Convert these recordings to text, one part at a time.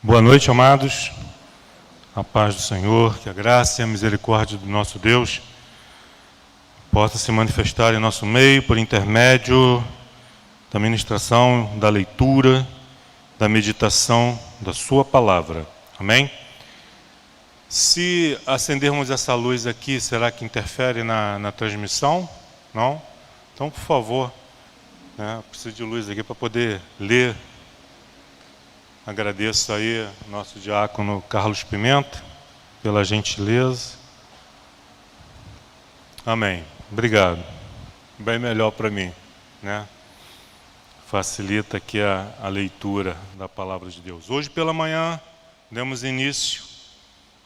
Boa noite, amados. A paz do Senhor, que a graça e a misericórdia do nosso Deus possa se manifestar em nosso meio por intermédio da ministração, da leitura, da meditação da sua palavra. Amém? Se acendermos essa luz aqui, será que interfere na transmissão? Não? Então, por favor, preciso de luz aqui para poder ler. Agradeço aí nosso diácono Carlos Pimenta pela gentileza. Amém. Obrigado. Bem melhor para mim, né? Facilita aqui a leitura da palavra de Deus. Hoje pela manhã demos início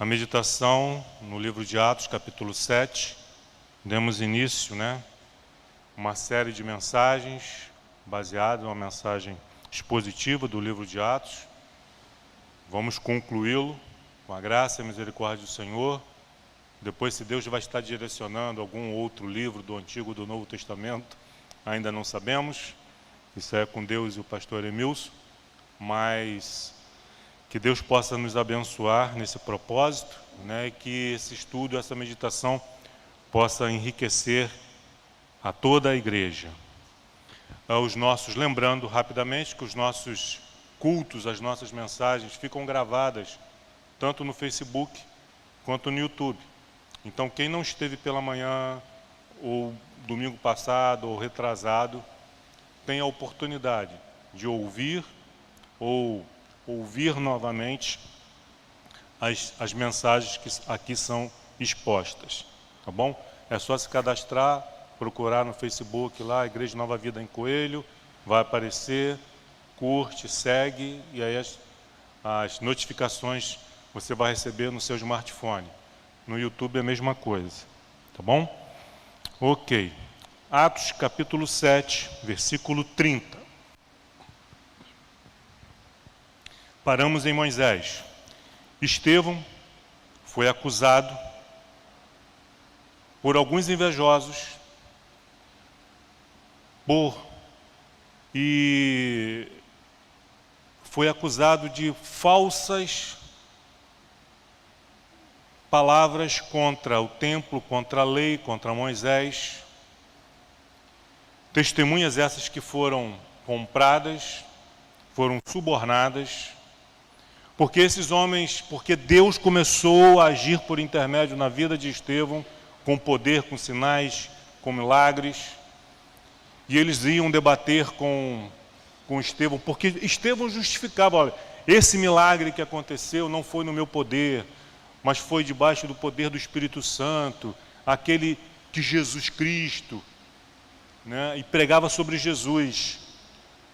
à meditação no livro de Atos, capítulo 7. Demos início, uma série de mensagens baseadas em uma mensagem expositiva do livro de Atos. Vamos concluí-lo com a graça e a misericórdia do Senhor. Depois, se Deus vai estar direcionando algum outro livro do Antigo ou do Novo Testamento, ainda não sabemos. Isso é com Deus e o pastor Emilson. Mas que Deus possa nos abençoar nesse propósito, e que esse estudo, essa meditação possa enriquecer a toda a igreja. Lembrando rapidamente que os nossos cultos, as nossas mensagens ficam gravadas tanto no Facebook quanto no YouTube. Então, quem não esteve pela manhã, ou domingo passado, ou retrasado, tem a oportunidade de ouvir ou ouvir novamente as mensagens que aqui são expostas. Tá bom? É só se cadastrar, procurar no Facebook lá, Igreja Nova Vida em Coelho, vai aparecer. Curte, segue, e aí as notificações você vai receber no seu smartphone. No YouTube é a mesma coisa, tá bom? Ok. Atos capítulo 7, versículo 30. Paramos em Moisés. Estevão foi acusado por alguns invejosos foi acusado de falsas palavras contra o templo, contra a lei, contra Moisés. Testemunhas essas que foram compradas, foram subornadas, porque Deus começou a agir por intermédio na vida de Estevão, com poder, com sinais, com milagres, e eles iam debater com Estevão, porque Estevão justificava, olha, esse milagre que aconteceu não foi no meu poder, mas foi debaixo do poder do Espírito Santo, aquele que Jesus Cristo, e pregava sobre Jesus.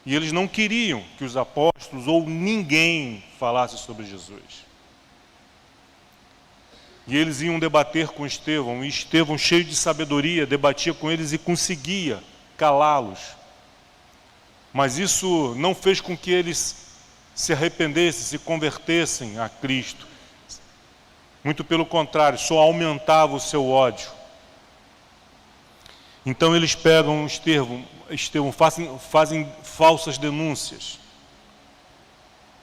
E eles não queriam que os apóstolos ou ninguém falasse sobre Jesus. E eles iam debater com Estevão, e Estevão, cheio de sabedoria, debatia com eles e conseguia calá-los. Mas isso não fez com que eles se arrependessem, se convertessem a Cristo. Muito pelo contrário, só aumentava o seu ódio. Então eles pegam Estevão, fazem falsas denúncias.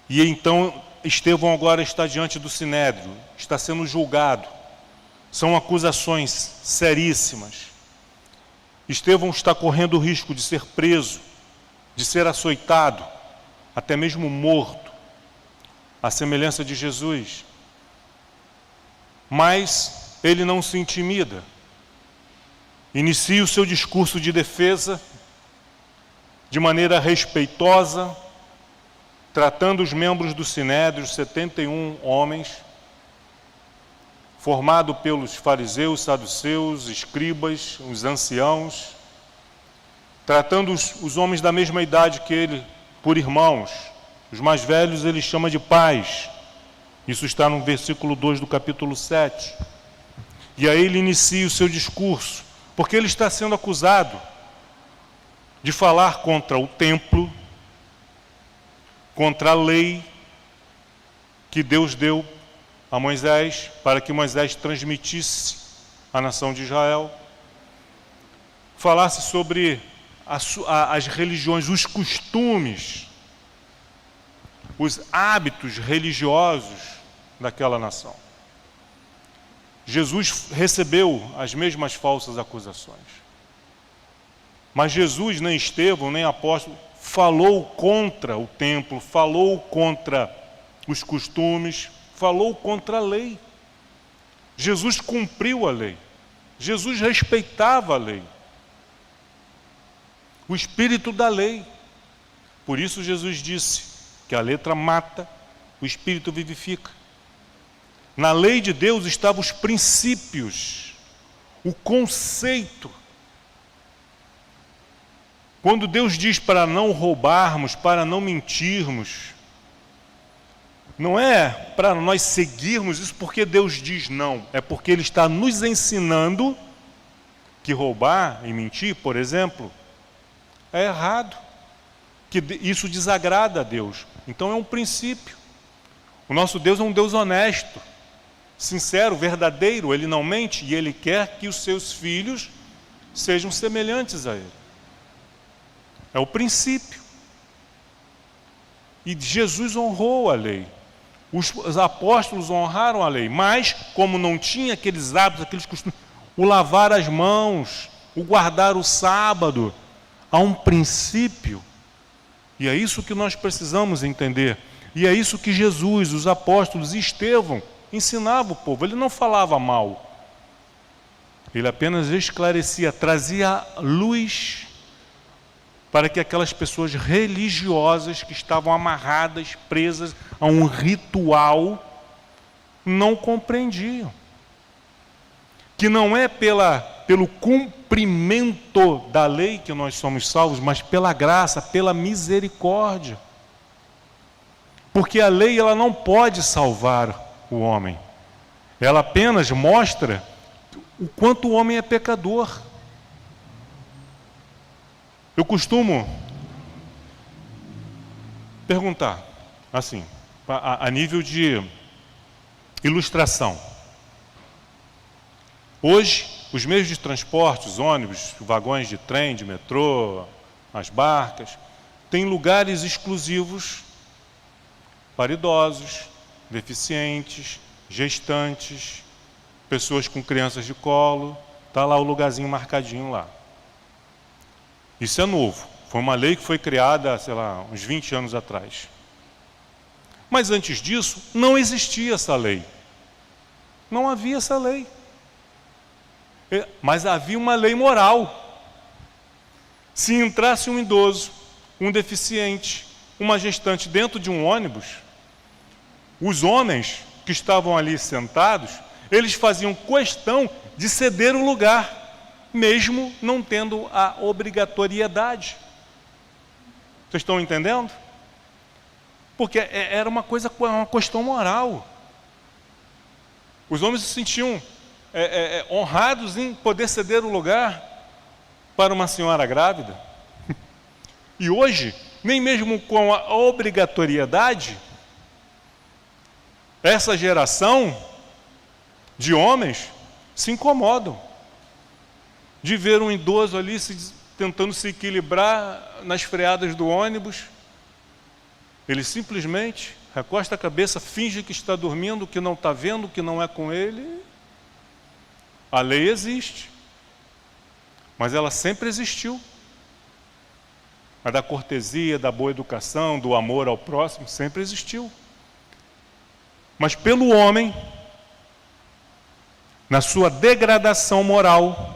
E então Estevão agora está diante do Sinédrio, está sendo julgado. São acusações seríssimas. Estevão está correndo o risco de ser preso, de ser açoitado, até mesmo morto, à semelhança de Jesus. Mas ele não se intimida. Inicia o seu discurso de defesa de maneira respeitosa, tratando os membros do Sinédrio, 71 homens, formado pelos fariseus, saduceus, escribas, os anciãos, tratando os homens da mesma idade que ele por irmãos. Os mais velhos ele chama de pais. Isso está no versículo 2 do capítulo 7. E aí ele inicia o seu discurso, porque ele está sendo acusado de falar contra o templo, contra a lei que Deus deu a Moisés, para que Moisés transmitisse à nação de Israel. Falasse sobre as religiões, os costumes os hábitos religiosos daquela nação. Jesus recebeu as mesmas falsas acusações. Mas Jesus, nem Estevão, nem apóstolo, falou contra o templo, falou contra os costumes, falou contra a lei. Jesus cumpriu a lei. Jesus respeitava a lei. O espírito da lei. Por isso Jesus disse que a letra mata, o espírito vivifica. Na lei de Deus estavam os princípios, o conceito. Quando Deus diz para não roubarmos, para não mentirmos, não é para nós seguirmos isso porque Deus diz não, é porque Ele está nos ensinando que roubar e mentir, por exemplo, é errado, que isso desagrada a Deus. Então é um princípio. O nosso Deus é um Deus honesto, sincero, verdadeiro, Ele não mente e Ele quer que os seus filhos sejam semelhantes a Ele. É o princípio. E Jesus honrou a lei. Os apóstolos honraram a lei, mas como não tinha aqueles hábitos, aqueles costumes, o lavar as mãos, o guardar o sábado, há um princípio. E é isso que nós precisamos entender. E é isso que Jesus, os apóstolos e Estevão ensinava o povo. Ele não falava mal. Ele apenas esclarecia, trazia luz para que aquelas pessoas religiosas que estavam amarradas, presas a um ritual, não compreendiam. Que não é pelo cumprimento da lei que nós somos salvos, mas pela graça, pela misericórdia. Porque a lei ela não pode salvar o homem. Ela apenas mostra o quanto o homem é pecador. Eu costumo perguntar, assim, a nível de ilustração. Hoje, os meios de transporte, os ônibus, vagões de trem, de metrô, as barcas, têm lugares exclusivos para idosos, deficientes, gestantes, pessoas com crianças de colo. Está lá o lugarzinho marcadinho lá. Isso é novo. Foi uma lei que foi criada, sei lá, uns 20 anos atrás. Mas antes disso, não existia essa lei. Não havia essa lei. Mas havia uma lei moral. Se entrasse um idoso, um deficiente, uma gestante dentro de um ônibus, os homens que estavam ali sentados, eles faziam questão de ceder o lugar, mesmo não tendo a obrigatoriedade. Vocês estão entendendo? Porque era uma questão moral. Os homens se sentiam honrados em poder ceder o lugar para uma senhora grávida. E hoje, nem mesmo com a obrigatoriedade, essa geração de homens se incomodam de ver um idoso ali tentando se equilibrar nas freadas do ônibus. Ele simplesmente recosta a cabeça, finge que está dormindo, que não está vendo, que não é com ele. A lei existe, mas ela sempre existiu. A da cortesia, da boa educação, do amor ao próximo, sempre existiu. Mas pelo homem, na sua degradação moral,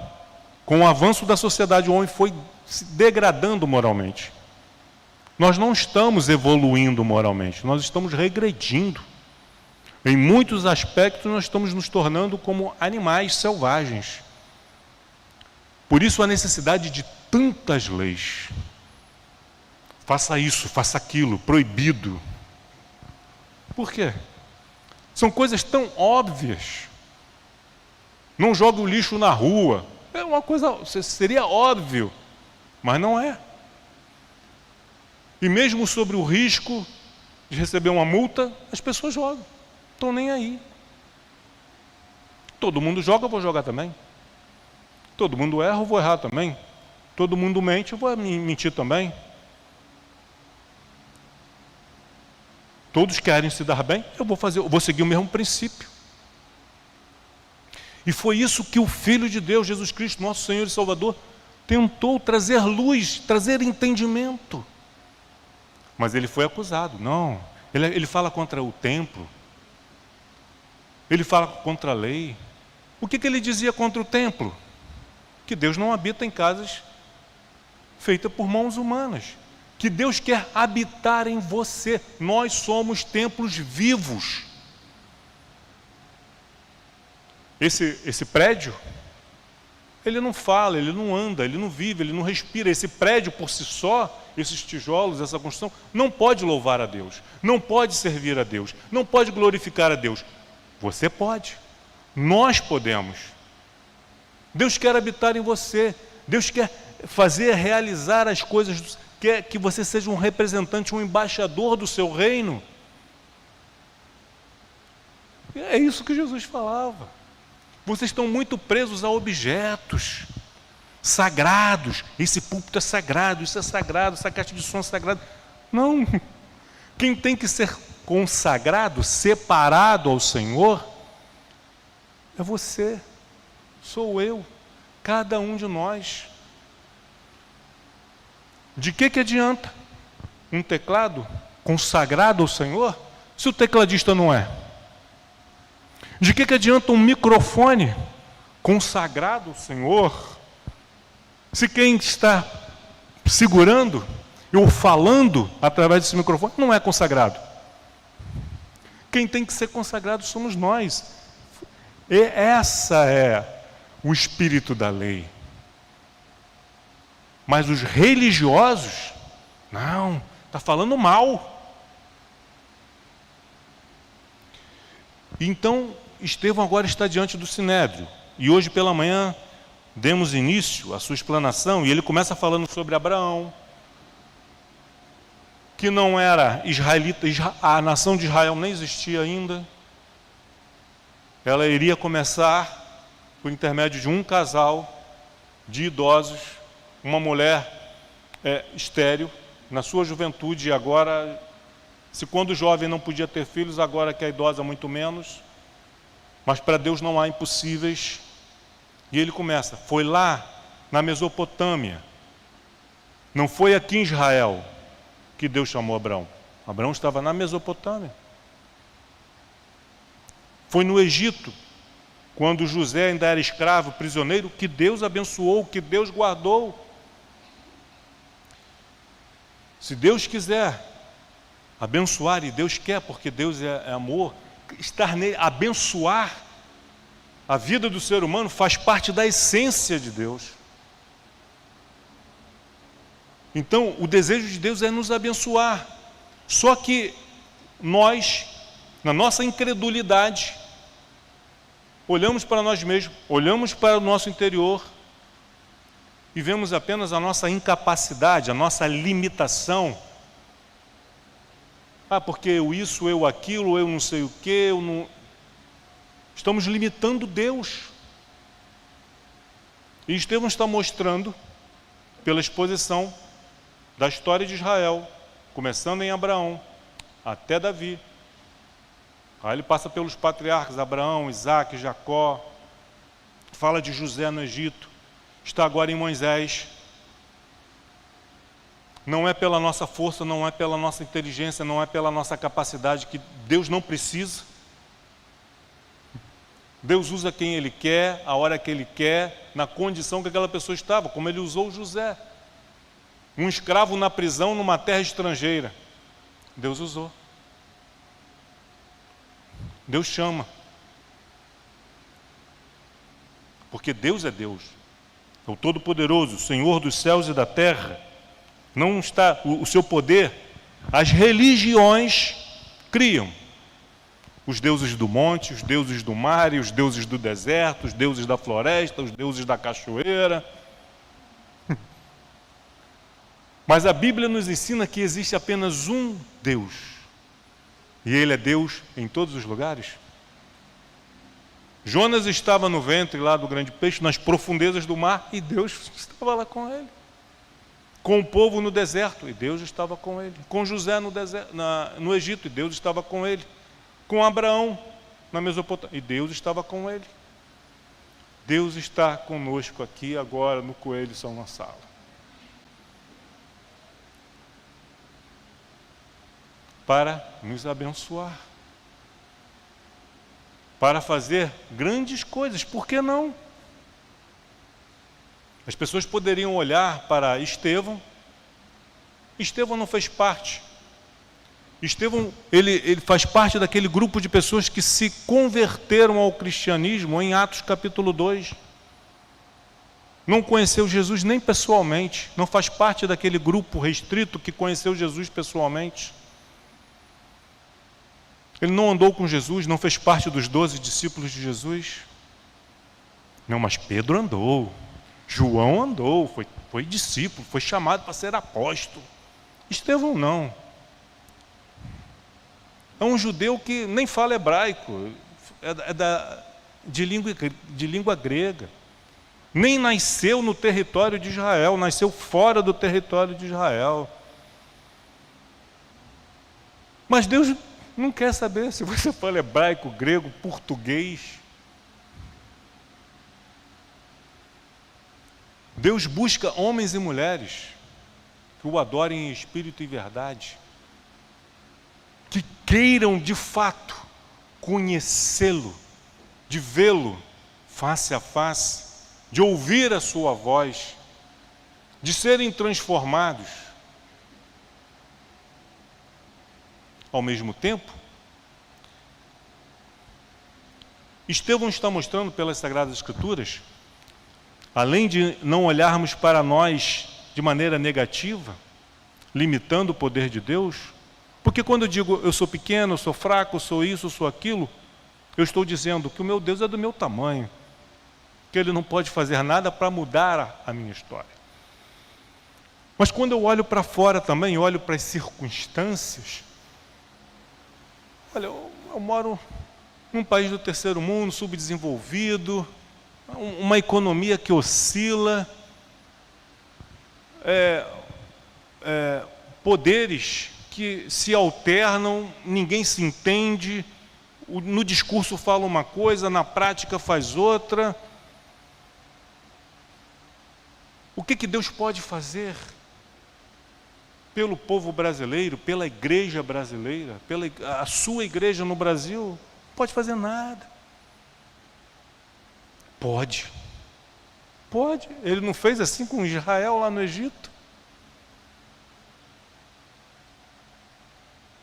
com o avanço da sociedade, o homem foi se degradando moralmente. Nós não estamos evoluindo moralmente, nós estamos regredindo. Em muitos aspectos, nós estamos nos tornando como animais selvagens. Por isso a necessidade de tantas leis. Faça isso, faça aquilo, proibido. Por quê? São coisas tão óbvias. Não jogue o lixo na rua. É uma coisa, seria óbvio, mas não é. E mesmo sobre o risco de receber uma multa, as pessoas jogam. Estão nem aí. Todo mundo joga, eu vou jogar também. Todo mundo erra, eu vou errar também. Todo mundo mente, eu vou mentir também. Todos querem se dar bem, eu vou seguir o mesmo princípio. E foi isso que o Filho de Deus, Jesus Cristo, nosso Senhor e Salvador, tentou trazer luz, trazer entendimento. Mas ele foi acusado. Não, ele fala contra o templo, ele fala contra a lei. O que ele dizia contra o templo? Que Deus não habita em casas feitas por mãos humanas. Que Deus quer habitar em você. Nós somos templos vivos. Esse prédio, ele não fala, ele não anda, ele não vive, ele não respira. Esse prédio por si só, esses tijolos, essa construção, não pode louvar a Deus, não pode servir a Deus, não pode glorificar a Deus. Você pode, nós podemos. Deus quer habitar em você, Deus quer realizar as coisas, quer que você seja um representante, um embaixador do seu reino. É isso que Jesus falava. Vocês estão muito presos a objetos sagrados. Esse púlpito é sagrado, isso é sagrado, essa caixa de som é sagrada. Não. Quem tem que ser consagrado, separado ao Senhor, é você, sou eu, cada um de nós. De que adianta um teclado consagrado ao Senhor, se o tecladista não é? De que adianta um microfone consagrado ao Senhor, se quem está segurando ou falando através desse microfone não é consagrado? Quem tem que ser consagrado somos nós. E essa é o espírito da lei. Mas os religiosos, não, está falando mal. Então, Estevão agora está diante do Sinédrio. E hoje pela manhã demos início à sua explanação, e ele começa falando sobre Abraão, que não era israelita, a nação de Israel nem existia ainda. Ela iria começar por intermédio de um casal de idosos, uma mulher estéril, na sua juventude, e agora, se quando jovem não podia ter filhos, agora que é idosa muito menos. Mas para Deus não há impossíveis. E ele começa, foi lá na Mesopotâmia, não foi aqui em Israel que Deus chamou Abraão. Abraão estava na Mesopotâmia. Foi no Egito, quando José ainda era escravo, prisioneiro, que Deus abençoou, que Deus guardou. Se Deus quiser abençoar, e Deus quer, porque Deus é amor, estar nele, abençoar a vida do ser humano faz parte da essência de Deus. Então, o desejo de Deus é nos abençoar. Só que nós, na nossa incredulidade, olhamos para nós mesmos, olhamos para o nosso interior e vemos apenas a nossa incapacidade, a nossa limitação. Porque eu isso, eu aquilo, eu não sei o quê, eu não... Estamos limitando Deus. E Estevão está mostrando, pela exposição da história de Israel, começando em Abraão, até Davi. Aí ele passa pelos patriarcas, Abraão, Isaac, Jacó, fala de José no Egito, está agora em Moisés. Não é pela nossa força, não é pela nossa inteligência, não é pela nossa capacidade, que Deus não precisa. Deus usa quem Ele quer, a hora que Ele quer, na condição que aquela pessoa estava, como Ele usou José. Um escravo na prisão, numa terra estrangeira. Deus usou. Deus chama. Porque Deus é Deus. É o Todo-Poderoso, o Senhor dos céus e da terra. Não está o seu poder. As religiões criam os deuses do monte, os deuses do mar, e os deuses do deserto, os deuses da floresta, os deuses da cachoeira. Mas a Bíblia nos ensina que existe apenas um Deus. E Ele é Deus em todos os lugares. Jonas estava no ventre lá do grande peixe, nas profundezas do mar, e Deus estava lá com ele. com o povo no deserto, e Deus estava com ele. Com José no Egito, e Deus estava com ele. Com Abraão na Mesopotâmia, e Deus estava com ele. Deus está conosco aqui agora no Coelho São Gonçalo. Para nos abençoar. Para fazer grandes coisas, por que não? As pessoas poderiam olhar para Estevão. Estevão não fez parte. Estevão, ele faz parte daquele grupo de pessoas que se converteram ao cristianismo em Atos capítulo 2. Não conheceu Jesus nem pessoalmente, não faz parte daquele grupo restrito que conheceu Jesus pessoalmente. Ele não andou com Jesus, não fez parte dos 12 discípulos de Jesus. Não, mas Pedro andou, João andou, foi discípulo, foi chamado para ser apóstolo. Estevão não. É um judeu que nem fala hebraico, de língua grega. Nem nasceu no território de Israel, nasceu fora do território de Israel. Mas Deus não quer saber se você fala hebraico, grego, português. Deus busca homens e mulheres que o adorem em espírito e verdade, que queiram de fato conhecê-lo, de vê-lo face a face, de ouvir a sua voz, de serem transformados. Ao mesmo tempo, Estevão está mostrando pelas Sagradas Escrituras, além de não olharmos para nós de maneira negativa, limitando o poder de Deus, porque quando eu digo eu sou pequeno, eu sou fraco, eu sou isso, eu sou aquilo, eu estou dizendo que o meu Deus é do meu tamanho, que Ele não pode fazer nada para mudar a minha história. Mas quando eu olho para fora também, olho para as circunstâncias, olha, eu moro num país do terceiro mundo, subdesenvolvido, uma economia que oscila, poderes que se alternam, ninguém se entende, no discurso fala uma coisa, na prática faz outra. O que Deus pode fazer pelo povo brasileiro, pela igreja brasileira, a sua igreja no Brasil? Não pode fazer nada. Pode. Ele não fez assim com Israel lá no Egito?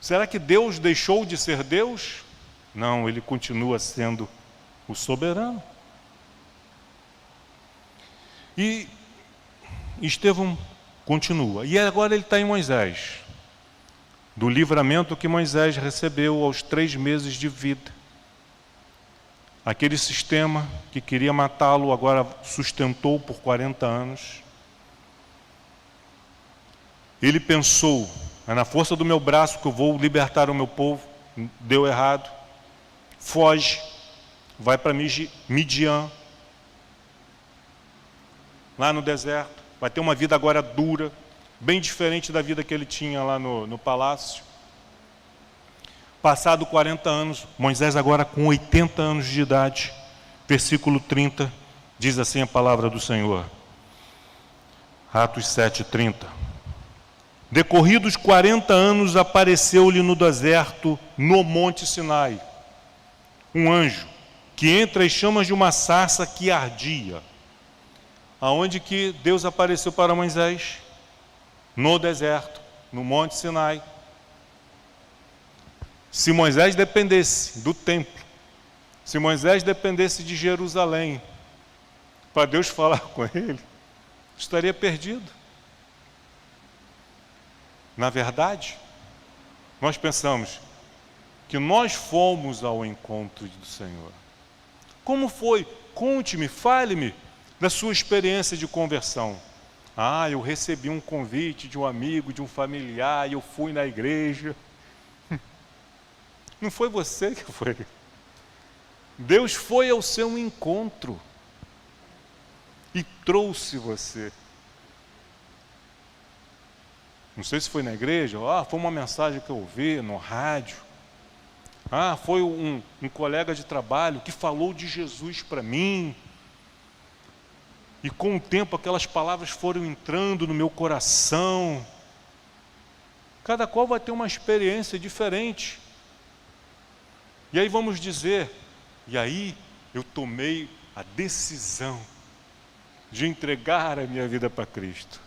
Será que Deus deixou de ser Deus? Não, Ele continua sendo o soberano. E Estevão continua. E agora ele está em Moisés. Do livramento que Moisés recebeu aos 3 meses de vida. Aquele sistema que queria matá-lo agora sustentou por 40 anos. Ele pensou, é na força do meu braço que eu vou libertar o meu povo. Deu errado. Foge. Vai para Midian. Lá no deserto. Vai ter uma vida agora dura. Bem diferente da vida que ele tinha lá no palácio. Passado 40 anos, Moisés agora com 80 anos de idade. Versículo 30, diz assim a palavra do Senhor. Atos 7:30. Decorridos 40 anos, apareceu-lhe no deserto, no monte Sinai, um anjo, que entre as chamas de uma sarça que ardia. Aonde que Deus apareceu para Moisés? No deserto, no monte Sinai. Se Moisés dependesse do templo, se Moisés dependesse de Jerusalém, para Deus falar com ele, estaria perdido. Na verdade, nós pensamos que nós fomos ao encontro do Senhor. Como foi? Conte-me, fale-me da sua experiência de conversão. Ah, eu recebi um convite de um amigo, de um familiar, e eu fui na igreja. Não foi você que foi. Deus foi ao seu encontro e trouxe você. Não sei se foi na igreja, foi uma mensagem que eu ouvi no rádio. Foi um colega de trabalho que falou de Jesus para mim. E com o tempo aquelas palavras foram entrando no meu coração. Cada qual vai ter uma experiência diferente. E aí vamos dizer, e aí eu tomei a decisão de entregar a minha vida para Cristo.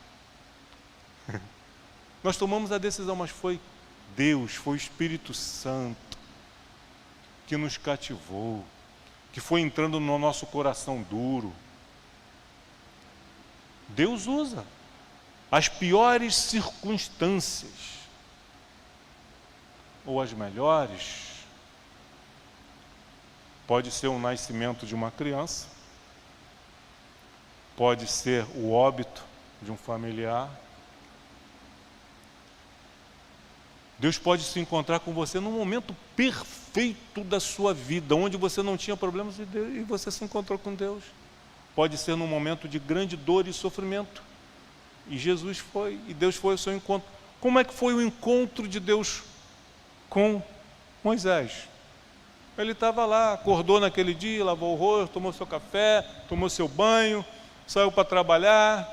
Nós tomamos a decisão, mas foi Deus, foi o Espírito Santo que nos cativou, que foi entrando no nosso coração duro. Deus usa as piores circunstâncias, ou as melhores. Pode ser o nascimento de uma criança, pode ser o óbito de um familiar. Deus pode se encontrar com você num momento perfeito da sua vida, onde você não tinha problemas e você se encontrou com Deus. Pode ser num momento de grande dor e sofrimento. E Jesus foi, e Deus foi ao seu encontro. Como é que foi o encontro de Deus com Moisés? Ele estava lá, acordou naquele dia, lavou o rosto, tomou seu café, tomou seu banho, saiu para trabalhar,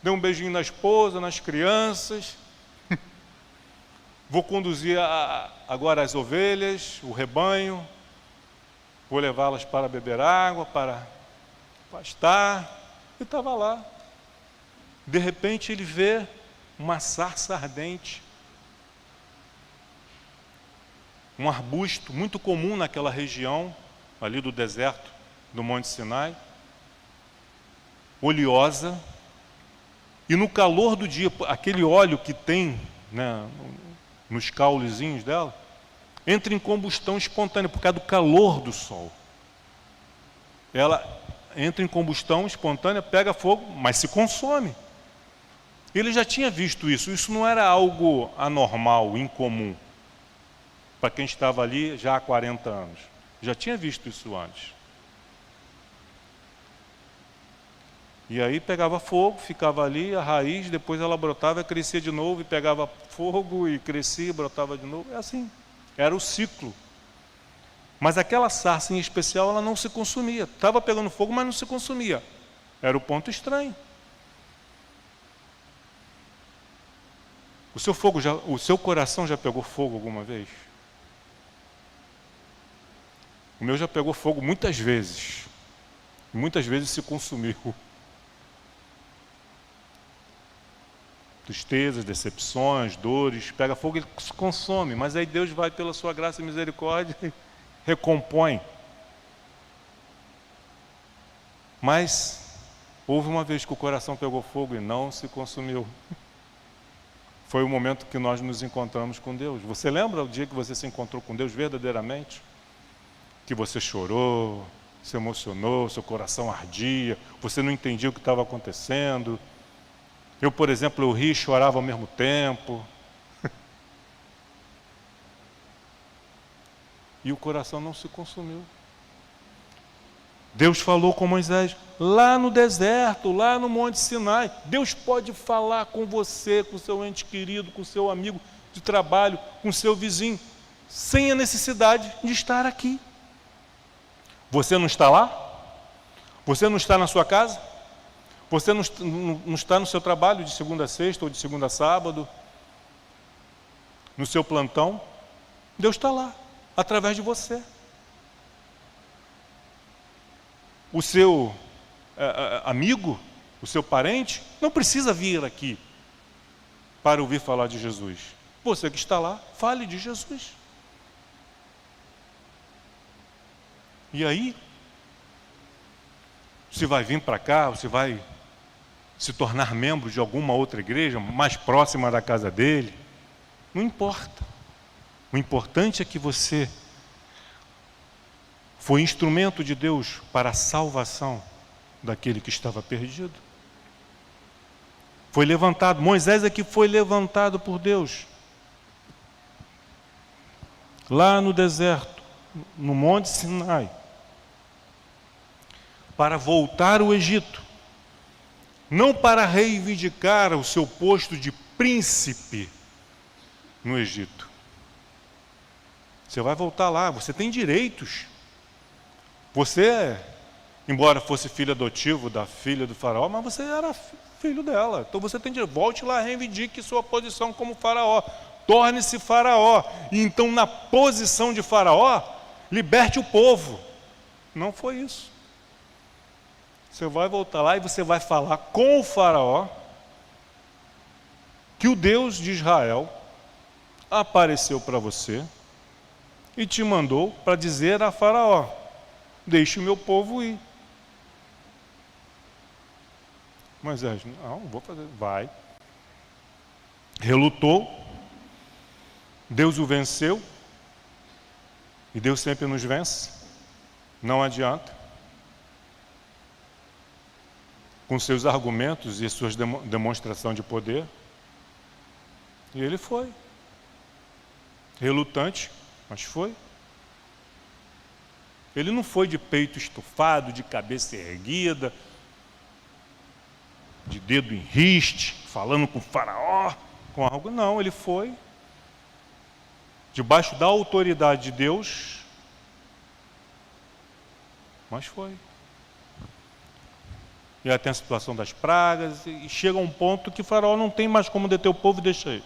deu um beijinho na esposa, nas crianças. Vou conduzir agora as ovelhas, o rebanho, vou levá-las para beber água, para pastar. E estava lá. De repente ele vê uma sarça ardente, um arbusto muito comum naquela região, ali do deserto do Monte Sinai, oleosa, e no calor do dia, aquele óleo que tem, né, nos caulezinhos dela, entra em combustão espontânea, por causa do calor do sol. Ela entra em combustão espontânea, pega fogo, mas se consome. Ele já tinha visto isso não era algo anormal, incomum, para quem estava ali já há 40 anos. Já tinha visto isso antes. E aí pegava fogo, ficava ali, a raiz, depois ela brotava, crescia de novo, e pegava fogo, e crescia, brotava de novo. É assim, era o ciclo. Mas aquela sarça em especial, ela não se consumia. Estava pegando fogo, mas não se consumia. Era o ponto estranho. O seu coração já pegou fogo alguma vez? O meu já pegou fogo muitas vezes. E muitas vezes se consumiu. Tristezas, decepções, dores, pega fogo e se consome. Mas aí Deus vai, pela sua graça e misericórdia, e recompõe. Mas houve uma vez que o coração pegou fogo e não se consumiu. Foi o momento que nós nos encontramos com Deus. Você lembra o dia que você se encontrou com Deus verdadeiramente? Que você chorou, se emocionou, seu coração ardia, você não entendia o que estava acontecendo. Eu, por exemplo, eu ria e chorava ao mesmo tempo. E o coração não se consumiu. Deus falou com Moisés lá no deserto, lá no Monte Sinai. Deus pode falar com você, com seu ente querido, com seu amigo de trabalho, com seu vizinho, sem a necessidade de estar aqui. Você não está lá? Você não está na sua casa? Você não está no seu trabalho de segunda a sexta ou de segunda a sábado? No seu plantão? Deus está lá, através de você. O seu amigo, o seu parente, não precisa vir aqui para ouvir falar de Jesus. Você que está lá, fale de Jesus. E aí, você vai vir para cá, você vai se tornar membro de alguma outra igreja mais próxima da casa dele, não importa. O importante é que você foi instrumento de Deus para a salvação daquele que estava perdido. Foi levantado, Moisés é que foi levantado por Deus, lá no deserto, no Monte Sinai, para voltar ao Egito, não para reivindicar o seu posto de príncipe no Egito. Você vai voltar lá, você tem direitos. Você, embora fosse filho adotivo da filha do faraó, mas você era filho dela. Então você tem direito. Volte lá, reivindique sua posição como faraó. Torne-se faraó. E então, na posição de faraó, liberte o povo. Não foi isso. Você vai voltar lá e você vai falar com o faraó que o Deus de Israel apareceu para você e te mandou para dizer a faraó: deixe o meu povo ir. Moisés: não vou fazer. Vai. Relutou. Deus o venceu. E Deus sempre nos vence. Não adianta. Com seus argumentos e suas demonstração de poder. E ele foi. Relutante, mas foi. Ele não foi de peito estufado, de cabeça erguida, de dedo em riste, falando com o faraó, com algo. Não, ele foi debaixo da autoridade de Deus, mas foi. E aí tem a situação das pragas, e chega a um ponto que o faraó não tem mais como deter o povo e deixa ele.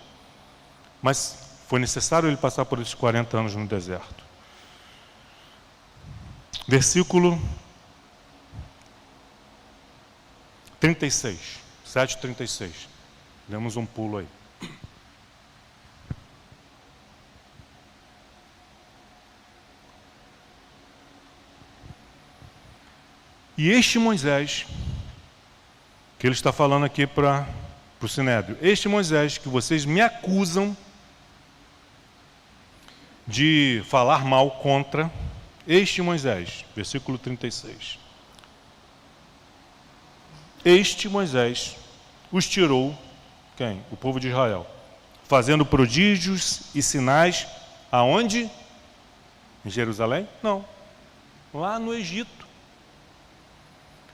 Mas foi necessário ele passar por esses 40 anos no deserto. Versículo 36, 7:36. Demos um pulo aí. E este Moisés, que ele está falando aqui para o Sinédrio, este Moisés que vocês me acusam de falar mal contra, este Moisés, versículo 36. Este Moisés os tirou, quem? O povo de Israel, fazendo prodígios e sinais, aonde? Em Jerusalém? Não, lá no Egito.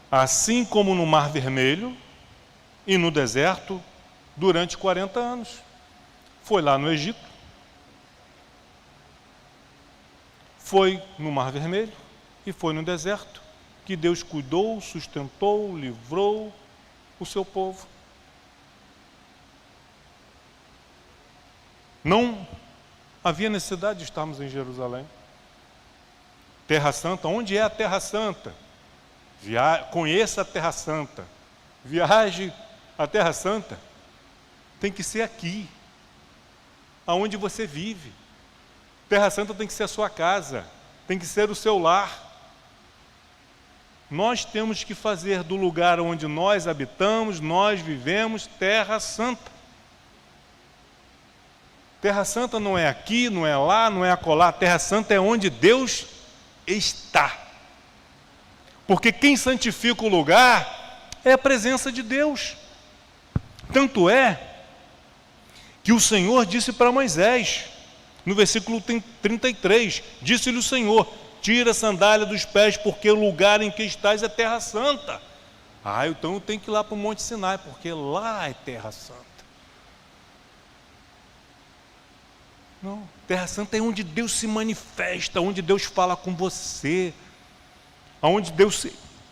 Assim como no Mar Vermelho e no deserto, durante 40 anos. Foi lá no Egito, foi no Mar Vermelho e foi no deserto que Deus cuidou, sustentou, livrou o seu povo. Não havia necessidade de estarmos em Jerusalém. Terra Santa, onde é a Terra Santa? Conheça a Terra Santa. Viaje à Terra Santa. Tem que ser aqui, aonde você vive. Terra Santa tem que ser a sua casa, tem que ser o seu lar. Nós temos que fazer do lugar onde nós habitamos, nós vivemos, Terra Santa. Terra Santa não é aqui, não é lá, não é acolá. Terra Santa é onde Deus está. Porque quem santifica o lugar é a presença de Deus. Tanto é que o Senhor disse para Moisés, no versículo 33, disse-lhe o Senhor: tira a sandália dos pés, porque o lugar em que estás é terra santa. Então eu tenho que ir lá para o Monte Sinai, porque lá é terra santa. Não, terra santa é onde Deus se manifesta, onde Deus fala com você, onde Deus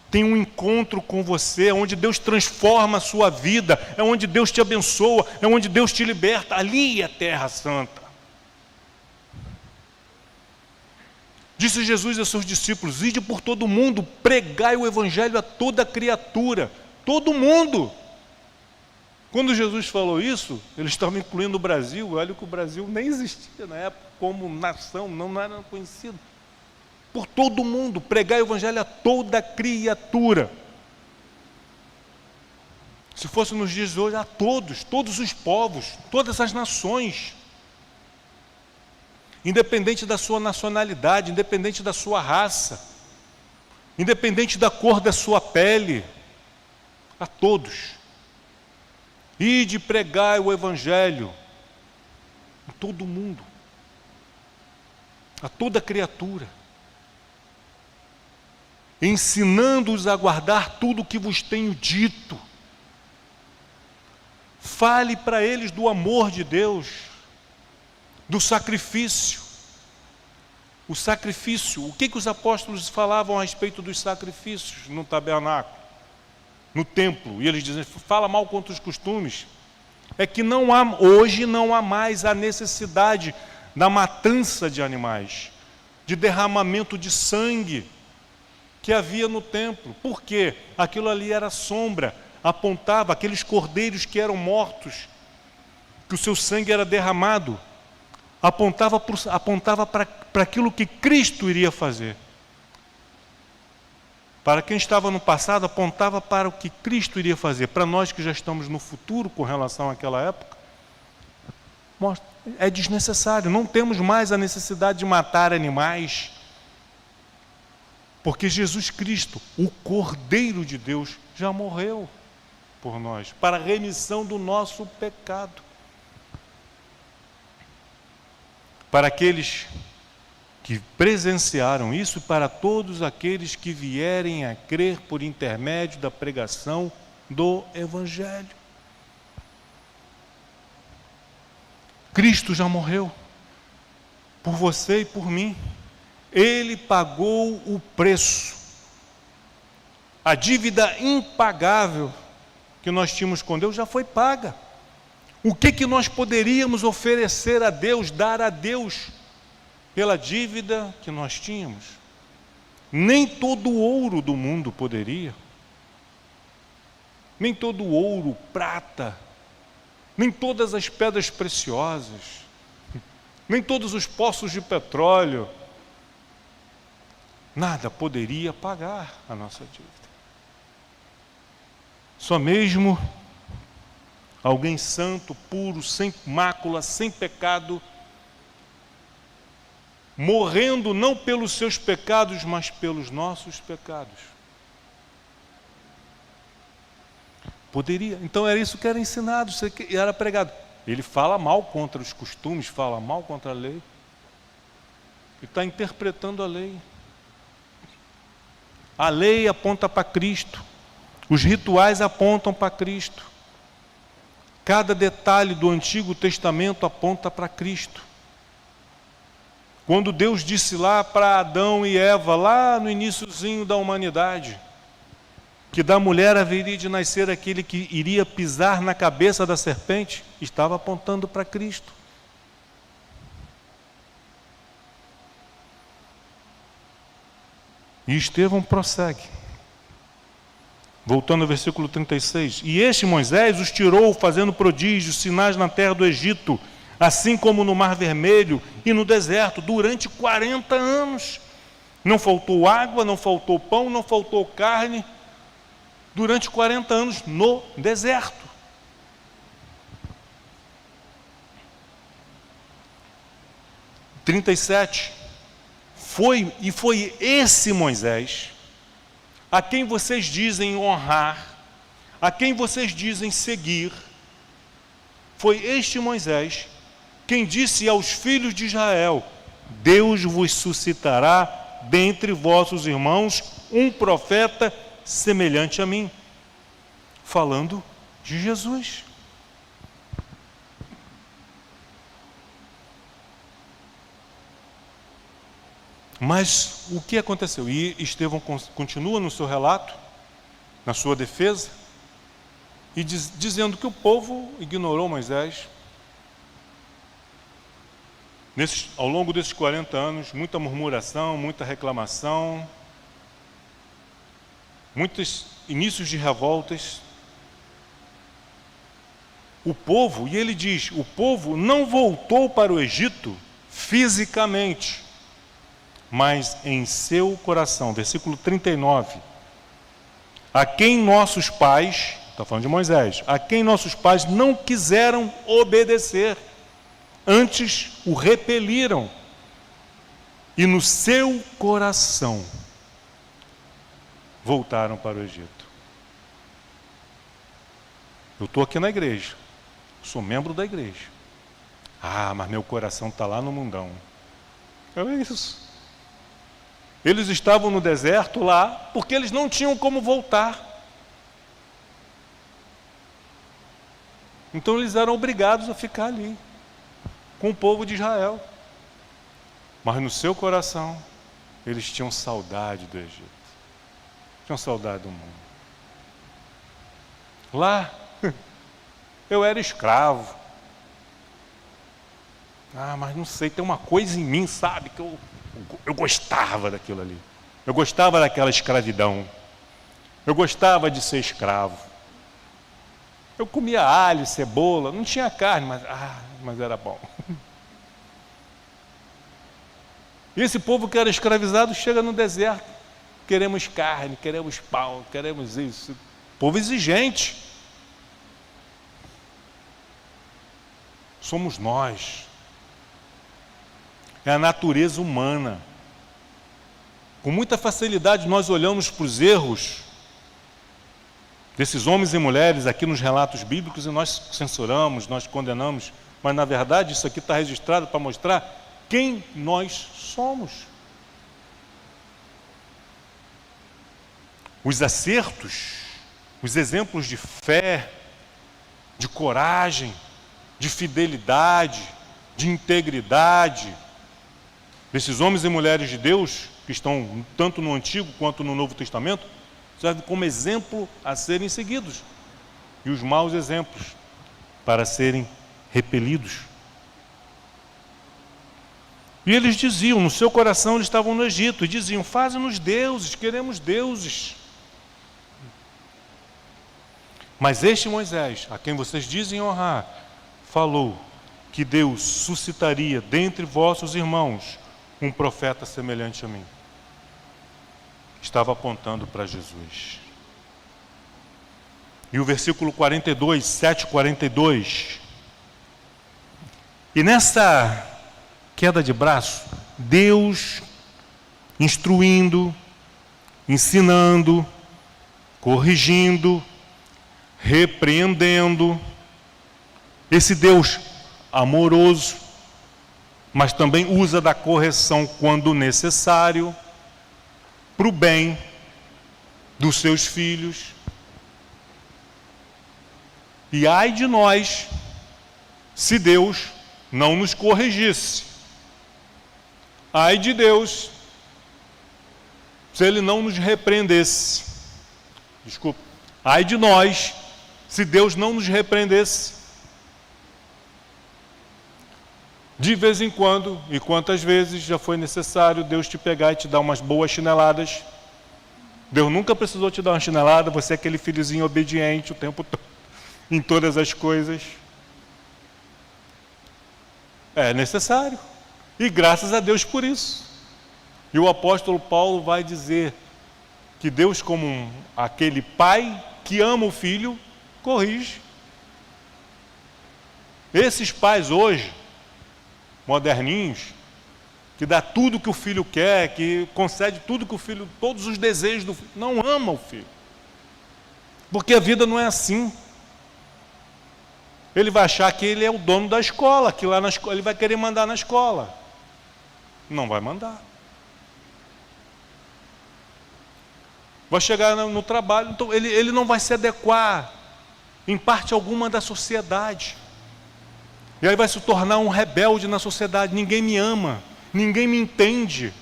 tem um encontro com você, é onde Deus transforma a sua vida, é onde Deus te abençoa, é onde Deus te liberta. Ali é a terra santa. Disse Jesus a seus discípulos: ide por todo mundo, pregai o evangelho a toda criatura. Todo mundo. Quando Jesus falou isso, ele estava incluindo o Brasil. Olha que o Brasil nem existia na época como nação, não era conhecido. Por todo mundo, pregai o evangelho a toda criatura. Se fosse nos dias de hoje, a todos os povos, todas as nações. Independente da sua nacionalidade, independente da sua raça, independente da cor da sua pele, a todos. Ide pregai o evangelho a todo mundo, a toda criatura, ensinando-os a guardar tudo o que vos tenho dito. Fale para eles do amor de Deus, do sacrifício. O sacrifício, o que os apóstolos falavam a respeito dos sacrifícios no tabernáculo, no templo? E eles dizem, fala mal contra os costumes. É que hoje não há mais a necessidade da matança de animais, de derramamento de sangue que havia no templo. Por quê? Aquilo ali era sombra, apontava aqueles cordeiros que eram mortos, que o seu sangue era derramado, apontava para aquilo que Cristo iria fazer. Para quem estava no passado, apontava para o que Cristo iria fazer. Para nós que já estamos no futuro com relação àquela época, é desnecessário. Não temos mais a necessidade de matar animais, porque Jesus Cristo, o Cordeiro de Deus, já morreu por nós, para a remissão do nosso pecado. Para aqueles que presenciaram isso, e para todos aqueles que vierem a crer por intermédio da pregação do Evangelho. Cristo já morreu por você e por mim. Ele pagou o preço. A dívida impagável que nós tínhamos com Deus já foi paga. O que nós poderíamos oferecer a Deus, dar a Deus, pela dívida que nós tínhamos? Nem todo o ouro do mundo poderia. Nem todo o ouro, prata, nem todas as pedras preciosas, nem todos os poços de petróleo, nada poderia pagar a nossa dívida. Só mesmo alguém santo, puro, sem mácula, sem pecado, morrendo não pelos seus pecados, mas pelos nossos pecados. Poderia. Então era isso que era ensinado, isso que era pregado. Ele fala mal contra os costumes, fala mal contra a lei. Ele está interpretando a lei. A lei aponta para Cristo. Os rituais apontam para Cristo. Cada detalhe do Antigo Testamento aponta para Cristo. Quando Deus disse lá para Adão e Eva, lá no iniciozinho da humanidade, que da mulher haveria de nascer aquele que iria pisar na cabeça da serpente, estava apontando para Cristo. E Estevão prossegue, voltando ao versículo 36. E este Moisés os tirou fazendo prodígios, sinais na terra do Egito, assim como no Mar Vermelho e no deserto, durante 40 anos. Não faltou água, não faltou pão, não faltou carne, durante 40 anos no deserto. – 37. Foi esse Moisés, a quem vocês dizem honrar, a quem vocês dizem seguir, foi este Moisés quem disse aos filhos de Israel: Deus vos suscitará dentre vossos irmãos um profeta semelhante a mim, falando de Jesus. Mas o que aconteceu? E Estevão continua no seu relato, na sua defesa, e dizendo que o povo ignorou Moisés. Ao longo desses 40 anos, muita murmuração, muita reclamação, muitos inícios de revoltas. O povo, e ele diz, o povo não voltou para o Egito fisicamente, mas em seu coração. Versículo 39. A quem nossos pais, está falando de Moisés, a quem nossos pais não quiseram obedecer, antes o repeliram, e no seu coração voltaram para o Egito. Eu estou aqui na igreja, sou membro da igreja. Ah, mas meu coração está lá no mundão. É isso. Eles estavam no deserto lá, porque eles não tinham como voltar. Então eles eram obrigados a ficar ali, com o povo de Israel. Mas no seu coração, eles tinham saudade do Egito. Tinham saudade do mundo. Lá, eu era escravo. Mas não sei, tem uma coisa em mim, sabe, que eu gostava daquilo ali. Eu gostava daquela escravidão. Eu gostava de ser escravo. Eu comia alho, cebola, não tinha carne, mas era bom. E esse povo que era escravizado chega no deserto. Queremos carne, queremos pão, queremos isso. Povo exigente. Somos nós. É a natureza humana. Com muita facilidade nós olhamos para os erros desses homens e mulheres aqui nos relatos bíblicos e nós censuramos, nós condenamos. Mas na verdade isso aqui está registrado para mostrar quem nós somos. Os acertos, os exemplos de fé, de coragem, de fidelidade, de integridade, desses homens e mulheres de Deus, que estão tanto no Antigo quanto no Novo Testamento, servem como exemplo a serem seguidos. E os maus exemplos para serem repelidos. E eles diziam, no seu coração eles estavam no Egito, e diziam, faze-nos deuses, queremos deuses. Mas este Moisés, a quem vocês dizem honrar, falou que Deus suscitaria dentre vossos irmãos um profeta semelhante a mim. Estava apontando para Jesus. E o versículo 42, 7:42. E nessa queda de braço, Deus instruindo, ensinando, corrigindo, repreendendo, esse Deus amoroso, mas também usa da correção quando necessário, para o bem dos seus filhos. E ai de nós, se Deus não nos corrigisse. Ai de Deus, se Ele não nos repreendesse. Desculpa. Ai de nós, se Deus não nos repreendesse. De vez em quando, e quantas vezes já foi necessário Deus te pegar e te dar umas boas chineladas. Deus nunca precisou te dar uma chinelada, você é aquele filhozinho obediente o tempo todo, em todas as coisas. É necessário. E graças a Deus por isso. E o apóstolo Paulo vai dizer que Deus, como aquele pai que ama o filho, corrige. Esses pais hoje, moderninhos, que dá tudo que o filho quer, que concede tudo que o filho, todos os desejos do filho, não ama o filho. Porque a vida não é assim. Ele vai achar que ele é o dono da escola, que lá na escola ele vai querer mandar na escola. Não vai mandar. Vai chegar no trabalho, então ele não vai se adequar em parte alguma da sociedade. E aí vai se tornar um rebelde na sociedade. Ninguém me ama, ninguém me entende.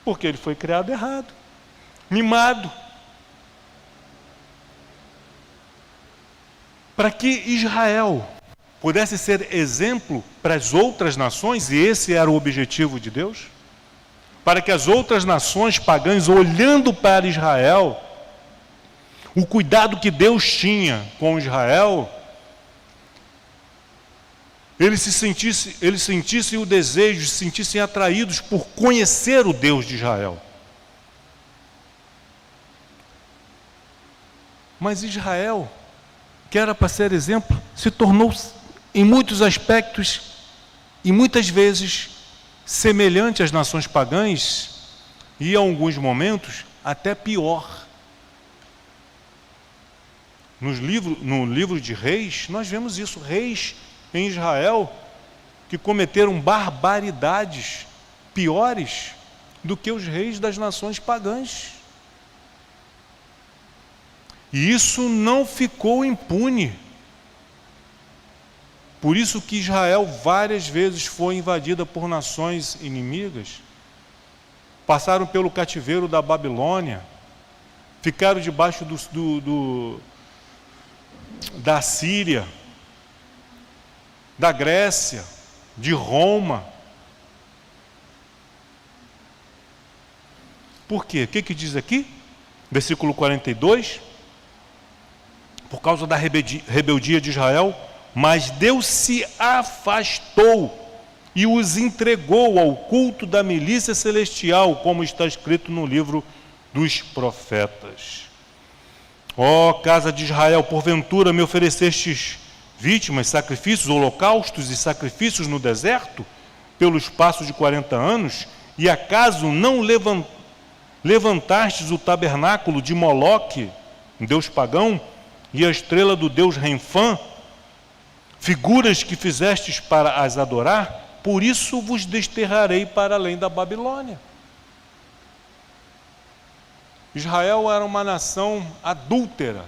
Porque ele foi criado errado, mimado. Para que Israel pudesse ser exemplo para as outras nações, e esse era o objetivo de Deus, para que as outras nações pagãs, olhando para Israel, o cuidado que Deus tinha com Israel, eles sentissem o desejo, se sentissem atraídos por conhecer o Deus de Israel. Mas Israel, que era para ser exemplo, se tornou em muitos aspectos e muitas vezes semelhante às nações pagãs e em alguns momentos até pior. No livro de Reis, nós vemos isso, reis em Israel que cometeram barbaridades piores do que os reis das nações pagãs. E isso não ficou impune. Por isso que Israel várias vezes foi invadida por nações inimigas. Passaram pelo cativeiro da Babilônia, ficaram debaixo da Síria, da Grécia, de Roma. Por quê? O que diz aqui? Versículo 42. Por causa da rebeldia de Israel, mas Deus se afastou e os entregou ao culto da milícia celestial, como está escrito no livro dos profetas. Ó casa de Israel, porventura me oferecestes vítimas, sacrifícios, holocaustos e sacrifícios no deserto, pelo espaço de 40 anos, e acaso não levantastes o tabernáculo de Moloque, um deus pagão, e a estrela do deus Renfã, figuras que fizestes para as adorar? Por isso vos desterrarei para além da Babilônia. Israel era uma nação adúltera,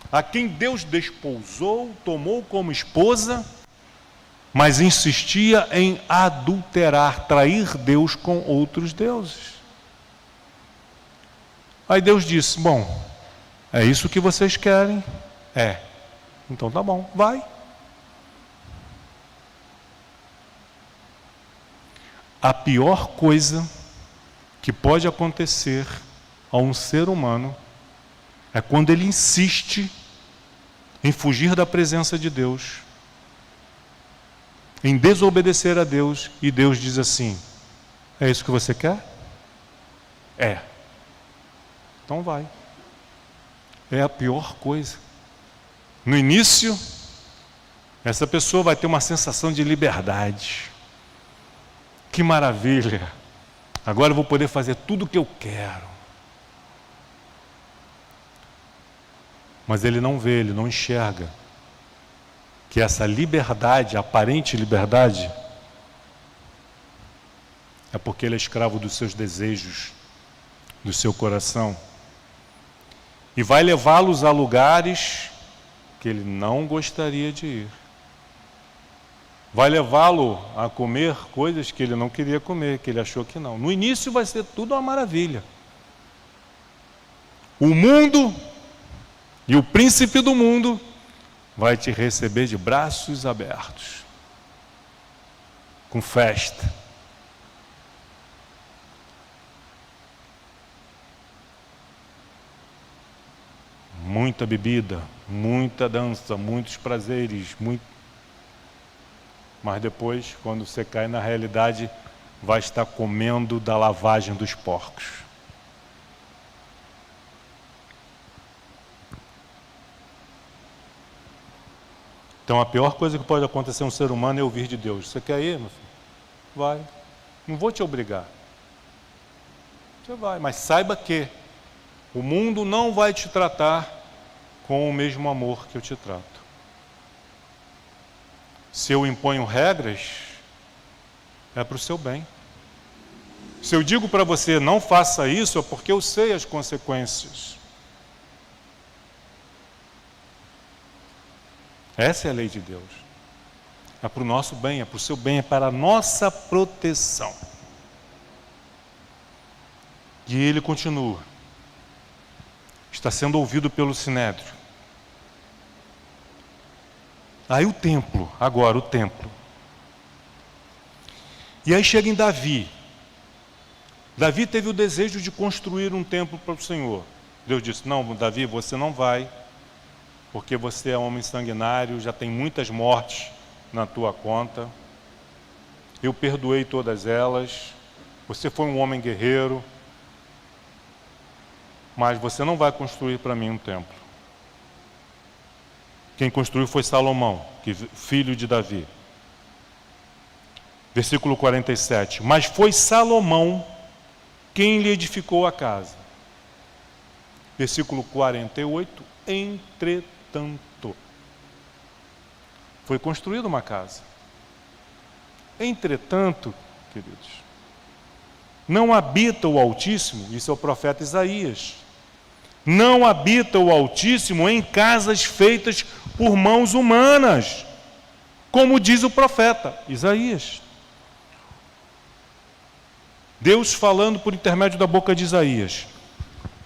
a quem Deus desposou, tomou como esposa, mas insistia em adulterar, trair Deus com outros deuses. Aí Deus disse: bom, é isso que vocês querem? É. Então tá bom, vai. A pior coisa que pode acontecer a um ser humano é quando ele insiste em fugir da presença de Deus, em desobedecer a Deus, e Deus diz assim: é isso que você quer? É. Então vai. É a pior coisa. No início, essa pessoa vai ter uma sensação de liberdade. Que maravilha! Agora eu vou poder fazer tudo o que eu quero. Mas ele não vê, ele não enxerga que essa liberdade, aparente liberdade, é porque ele é escravo dos seus desejos, do seu coração. E vai levá-los a lugares que ele não gostaria de ir. Vai levá-lo a comer coisas que ele não queria comer, que ele achou que não. No início vai ser tudo uma maravilha. O mundo e o príncipe do mundo vai te receber de braços abertos, com festa. Muita bebida, muita dança, muitos prazeres, mas depois, quando você cai na realidade, vai estar comendo da lavagem dos porcos. Então a pior coisa que pode acontecer a um ser humano é ouvir de Deus: você quer ir, meu filho? Vai. Não vou te obrigar. Você vai, mas saiba que o mundo não vai te tratar com o mesmo amor que eu te trato. Se eu imponho regras, é para o seu bem. Se eu digo para você não faça isso, é porque eu sei as consequências. Essa é a lei de Deus. É para o nosso bem, é para o seu bem, é para a nossa proteção. E ele continua. Está sendo ouvido pelo Sinédrio. Aí o templo, agora o templo. E aí chega em Davi. Davi teve o desejo de construir um templo para o Senhor. Deus disse: não, Davi, você não vai, porque você é homem sanguinário, já tem muitas mortes na tua conta. Eu perdoei todas elas. Você foi um homem guerreiro, mas você não vai construir para mim um templo. Quem construiu foi Salomão, filho de Davi. Versículo 47. Mas foi Salomão quem lhe edificou a casa. Versículo 48. Entretanto. Foi construída uma casa. Entretanto, queridos, não habita o Altíssimo, isso é o profeta Isaías. Não habita o Altíssimo em casas feitas por mãos humanas. como diz o profeta Isaías. Deus falando por intermédio da boca de Isaías: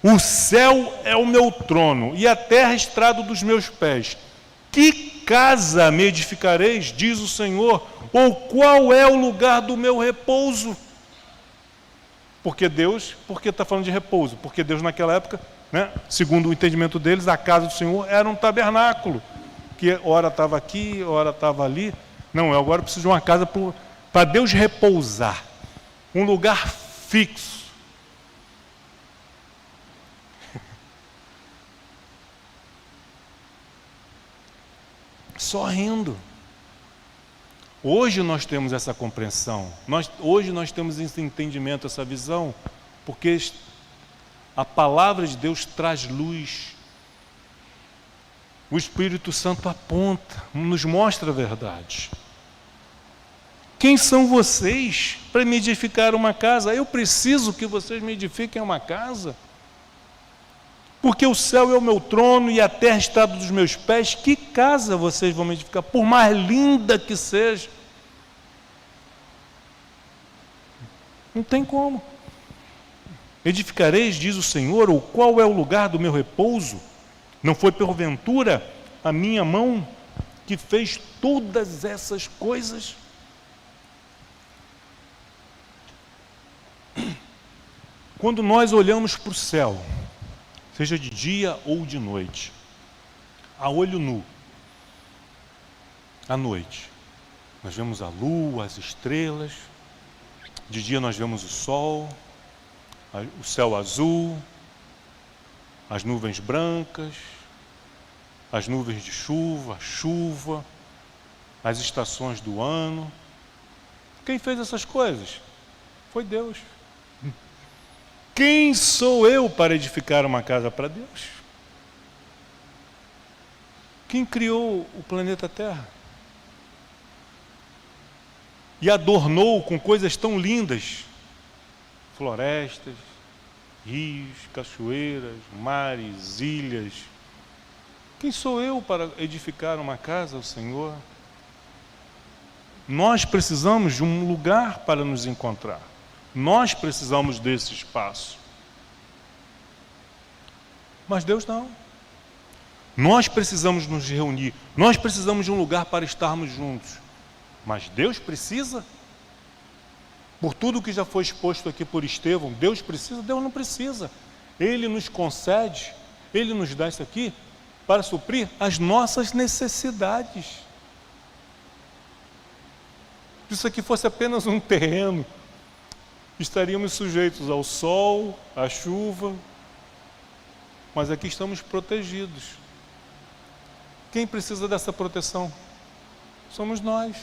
o céu é o meu trono e a terra estrado dos meus pés. Que casa me edificareis, diz o Senhor, ou qual é o lugar do meu repouso? Porque está falando de repouso? Porque Deus naquela época, né, segundo o entendimento deles, a casa do Senhor era um tabernáculo, que ora estava aqui, ora estava ali. Não, eu agora preciso de uma casa para Deus repousar, um lugar fixo. Só rindo. Hoje nós temos essa compreensão, hoje nós temos esse entendimento, essa visão, porque a palavra de Deus traz luz. O Espírito Santo aponta, nos mostra a verdade. Quem são vocês para me edificar uma casa? Eu preciso que vocês me edifiquem uma casa? Porque o céu é o meu trono e a terra está dos meus pés. Que casa vocês vão me edificar? Por mais linda que seja. Não tem como. Edificareis, diz o Senhor, ou qual é o lugar do meu repouso? Não foi porventura a minha mão que fez todas essas coisas? Quando nós olhamos para o céu, seja de dia ou de noite, a olho nu, à noite, nós vemos a lua, as estrelas, de dia nós vemos o sol, o céu azul, as nuvens brancas, as nuvens de chuva, a chuva, as estações do ano. Quem fez essas coisas? Foi Deus. Quem sou eu para edificar uma casa para Deus? Quem criou o planeta Terra? E adornou com coisas tão lindas, florestas, rios, cachoeiras, mares, ilhas. Quem sou eu para edificar uma casa ao Senhor? Nós precisamos de um lugar para nos encontrar. Nós precisamos desse espaço. Mas Deus não. Nós precisamos nos reunir. Nós precisamos de um lugar para estarmos juntos. Mas Deus precisa? Por tudo que já foi exposto aqui por Estevão, Deus precisa? Deus não precisa. Ele nos concede, Ele nos dá isso aqui para suprir as nossas necessidades. Se isso aqui fosse apenas um terreno, estaríamos sujeitos ao sol, à chuva, mas aqui estamos protegidos. Quem precisa dessa proteção? Somos nós.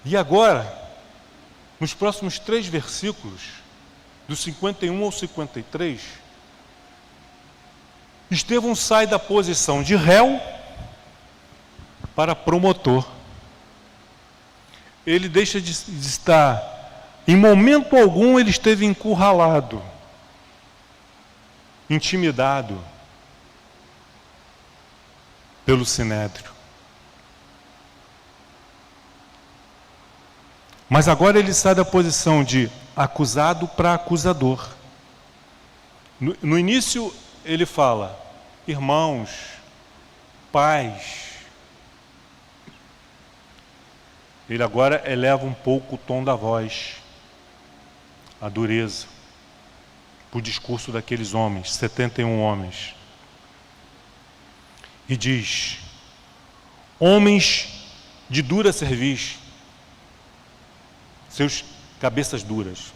E agora, nos próximos 3 versículos, do 51 ao 53, Estevão sai da posição de réu para promotor. Ele deixa de estar, em momento algum ele esteve encurralado, intimidado pelo Sinédrio. Mas agora ele sai da posição de acusado para acusador. No início ele fala, irmãos, pais. Ele agora eleva um pouco o tom da voz, a dureza, para o discurso daqueles homens, 71 homens. E diz, homens de dura cerviz, seus cabeças duras,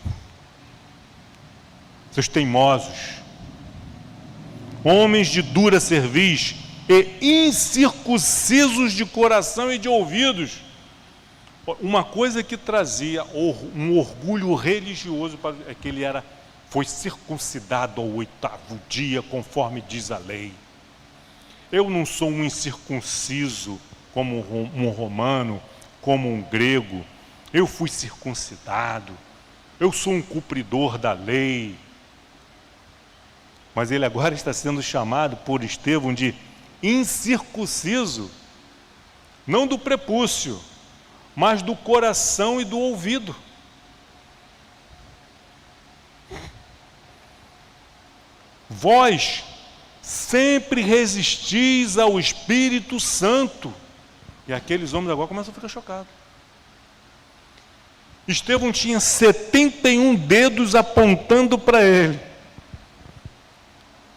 seus teimosos, homens de dura cerviz e incircuncisos de coração e de ouvidos. Uma coisa que trazia um orgulho religioso é que ele foi circuncidado ao 8º dia, conforme diz a lei. Eu não sou um incircunciso como um romano, como um grego. Eu fui circuncidado. Eu sou um cumpridor da lei. Mas ele agora está sendo chamado por Estevão de incircunciso, não do prepúcio, mas do coração e do ouvido. Vós sempre resistis ao Espírito Santo. E aqueles homens agora começam a ficar chocados. Estevão tinha 71 dedos apontando para ele.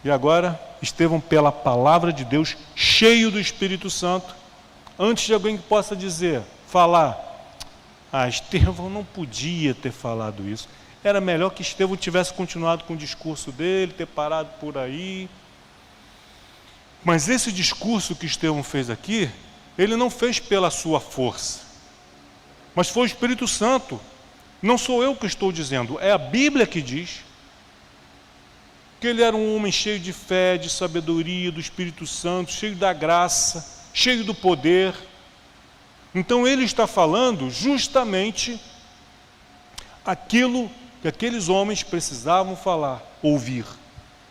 E agora, Estevão, pela palavra de Deus, cheio do Espírito Santo, antes de alguém que possa falar, Estevão não podia ter falado isso. Era melhor que Estevão tivesse continuado com o discurso dele, ter parado por aí. Mas esse discurso que Estevão fez aqui, ele não fez pela sua força, mas foi o Espírito Santo. Não sou eu que estou dizendo, é a Bíblia que diz que ele era um homem cheio de fé, de sabedoria, do Espírito Santo, cheio da graça, cheio do poder. Então ele está falando justamente aquilo que aqueles homens precisavam ouvir.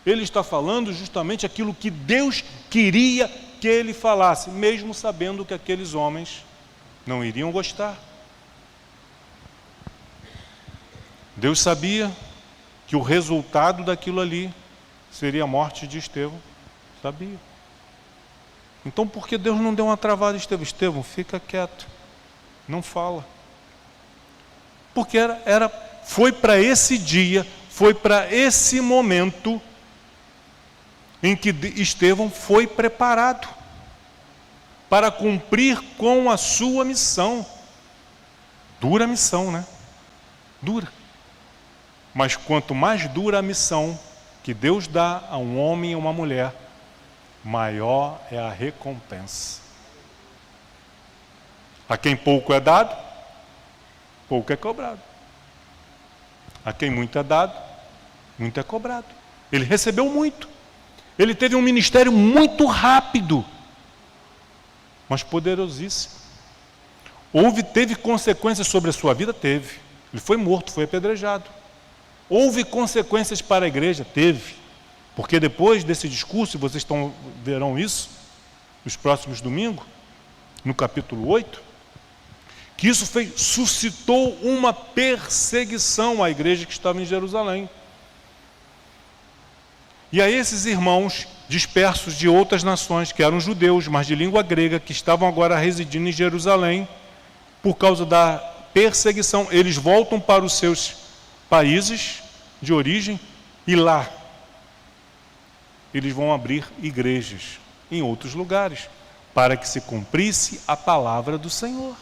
Ele está falando justamente aquilo que Deus queria que ele falasse, mesmo sabendo que aqueles homens não iriam gostar. Deus sabia que o resultado daquilo ali seria a morte de Estevão. Sabia. Então por que Deus não deu uma travada a Estevão? Estevão, fica quieto, não fala. Porque foi para esse dia, foi para esse momento em que Estevão foi preparado para cumprir com a sua missão. Dura missão, né? Dura. Mas quanto mais dura a missão que Deus dá a um homem e a uma mulher, maior é a recompensa. A quem pouco é dado, pouco é cobrado. A quem muito é dado, muito é cobrado. Ele recebeu muito. Ele teve um ministério muito rápido, mas poderosíssimo. Teve consequências sobre a sua vida? Teve. Ele foi morto, foi apedrejado. Houve consequências para a igreja? Teve. Porque depois desse discurso, e vocês verão isso nos próximos domingos, no capítulo 8, que isso suscitou uma perseguição à igreja que estava em Jerusalém. E a esses irmãos dispersos de outras nações, que eram judeus, mas de língua grega, que estavam agora residindo em Jerusalém, por causa da perseguição, eles voltam para os seus países de origem, e lá eles vão abrir igrejas em outros lugares, para que se cumprisse a palavra do Senhor,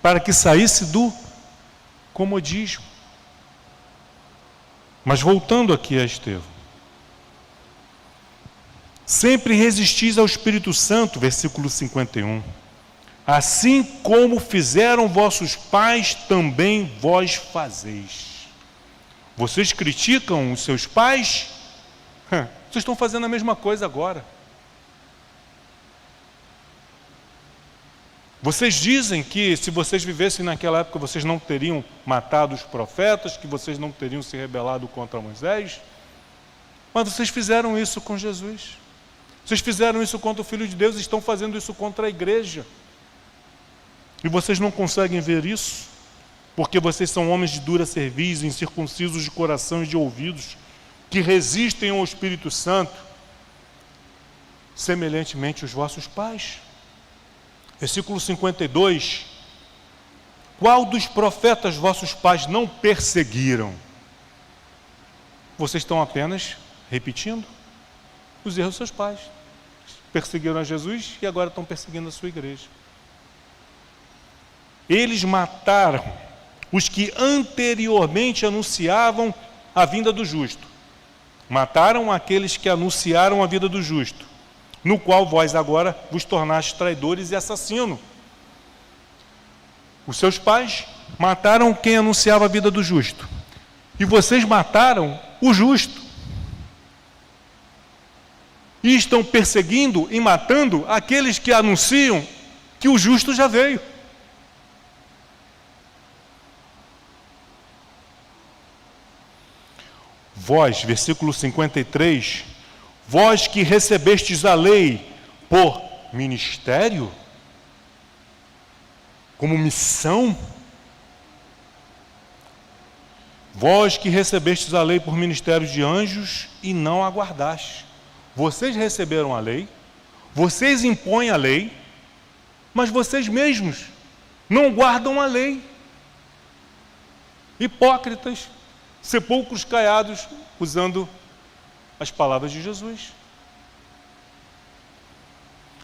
para que saísse do comodismo. Mas voltando aqui a Estevão, sempre resistis ao Espírito Santo, versículo 51. Assim como fizeram vossos pais, também vós fazeis. Vocês criticam os seus pais? Vocês estão fazendo a mesma coisa agora. Vocês dizem que se vocês vivessem naquela época, vocês não teriam matado os profetas, que vocês não teriam se rebelado contra Moisés. Mas vocês fizeram isso com Jesus. Vocês fizeram isso contra o Filho de Deus e estão fazendo isso contra a igreja. E vocês não conseguem ver isso, porque vocês são homens de dura cerviz, incircuncisos de coração e de ouvidos, que resistem ao Espírito Santo, semelhantemente os vossos pais. Versículo 52. Qual dos profetas vossos pais não perseguiram? Vocês estão apenas repetindo os erros dos seus pais. Perseguiram a Jesus e agora estão perseguindo a sua igreja. Eles mataram os que anteriormente anunciavam a vinda do justo. Mataram aqueles que anunciaram a vida do justo, no qual vós agora vos tornastes traidores e assassinos. Os seus pais mataram quem anunciava a vida do justo, e vocês mataram o justo. E estão perseguindo e matando aqueles que anunciam que o justo já veio. Vós, versículo 53, vós que recebestes a lei por ministério, como missão, vós que recebestes a lei por ministério de anjos e não aguardastes. Vocês receberam a lei, vocês impõem a lei, mas vocês mesmos não guardam a lei. Hipócritas, sepulcros caiados, usando as palavras de Jesus.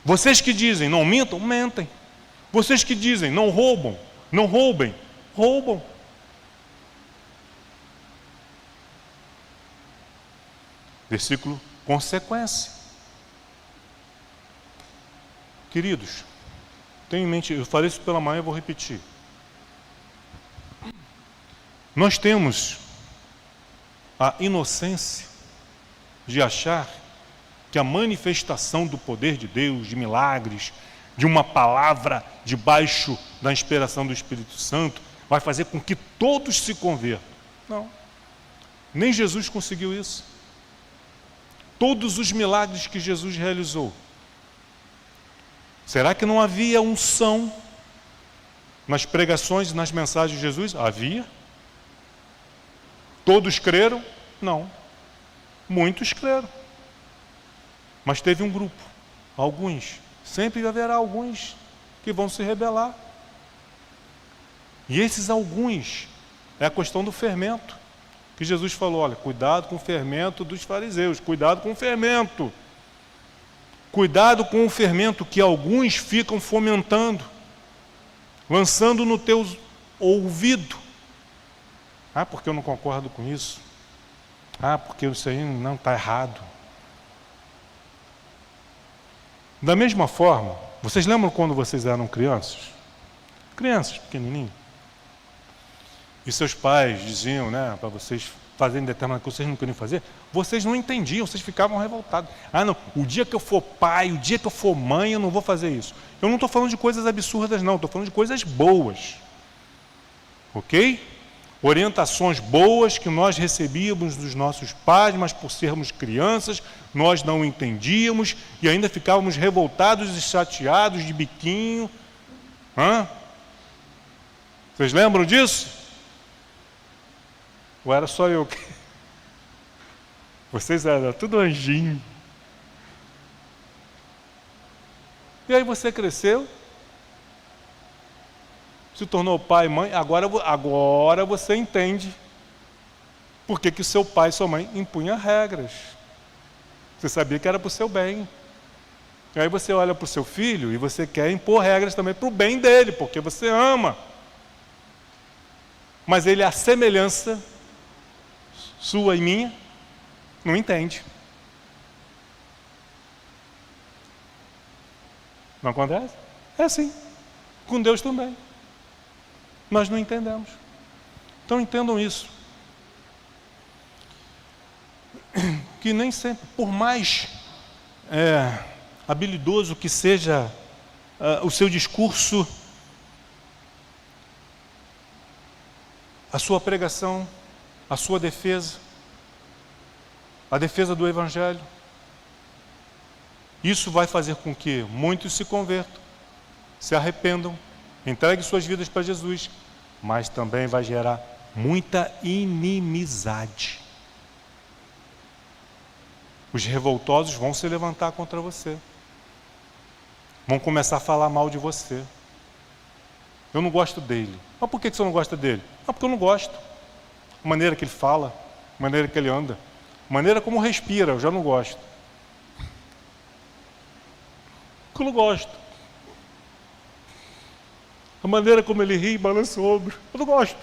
Vocês que dizem não mintam, mentem. Vocês que dizem não roubam, não roubem, roubam. Versículo consequência. Queridos, tenham em mente, eu falei isso pela manhã, eu vou repetir. Nós temos a inocência de achar que a manifestação do poder de Deus, de milagres, de uma palavra debaixo da inspiração do Espírito Santo, vai fazer com que todos se convertam. Não. Nem Jesus conseguiu isso. Todos os milagres que Jesus realizou, será que não havia unção nas pregações e nas mensagens de Jesus? Havia. Todos creram? Não. Muitos creram. Mas teve um grupo, alguns. Sempre haverá alguns que vão se rebelar. E esses alguns é a questão do fermento. Que Jesus falou, olha, cuidado com o fermento dos fariseus, cuidado com o fermento. Cuidado com o fermento que alguns ficam fomentando, lançando no teu ouvido. Ah, porque eu não concordo com isso. Ah, porque isso aí não está errado. Da mesma forma, vocês lembram quando vocês eram crianças? Crianças, pequenininhos. E seus pais diziam, né, para vocês fazerem determinada coisa que vocês não queriam fazer, vocês não entendiam, vocês ficavam revoltados. Ah, não, o dia que eu for pai, o dia que eu for mãe, eu não vou fazer isso. Eu não estou falando de coisas absurdas, não, estou falando de coisas boas. Ok? Orientações boas que nós recebíamos dos nossos pais, mas por sermos crianças, nós não entendíamos e ainda ficávamos revoltados e chateados de biquinho. Vocês lembram disso? Ou era só eu? Vocês eram tudo anjinho. E aí você cresceu, se tornou pai e mãe, agora você entende por que o seu pai e sua mãe impunham regras. Você sabia que era para o seu bem. E aí você olha para o seu filho e você quer impor regras também para o bem dele, porque você ama. Mas ele, a semelhança sua e minha, não entende. Não acontece? É assim. Com Deus também. Nós não entendemos. Então entendam isso. Que nem sempre, por mais habilidoso que seja o seu discurso, a sua pregação, a sua defesa, a defesa do Evangelho, isso vai fazer com que muitos se convertam, se arrependam, entreguem suas vidas para Jesus, mas também vai gerar muita inimizade. Os revoltosos vão se levantar contra você, vão começar a falar mal de você. Eu não gosto dele. Mas por que você não gosta dele? Porque eu não gosto. A maneira que ele fala, a maneira que ele anda, a maneira como respira, eu já não gosto. Eu não gosto. A maneira como ele ri e balança o ombro, eu não gosto.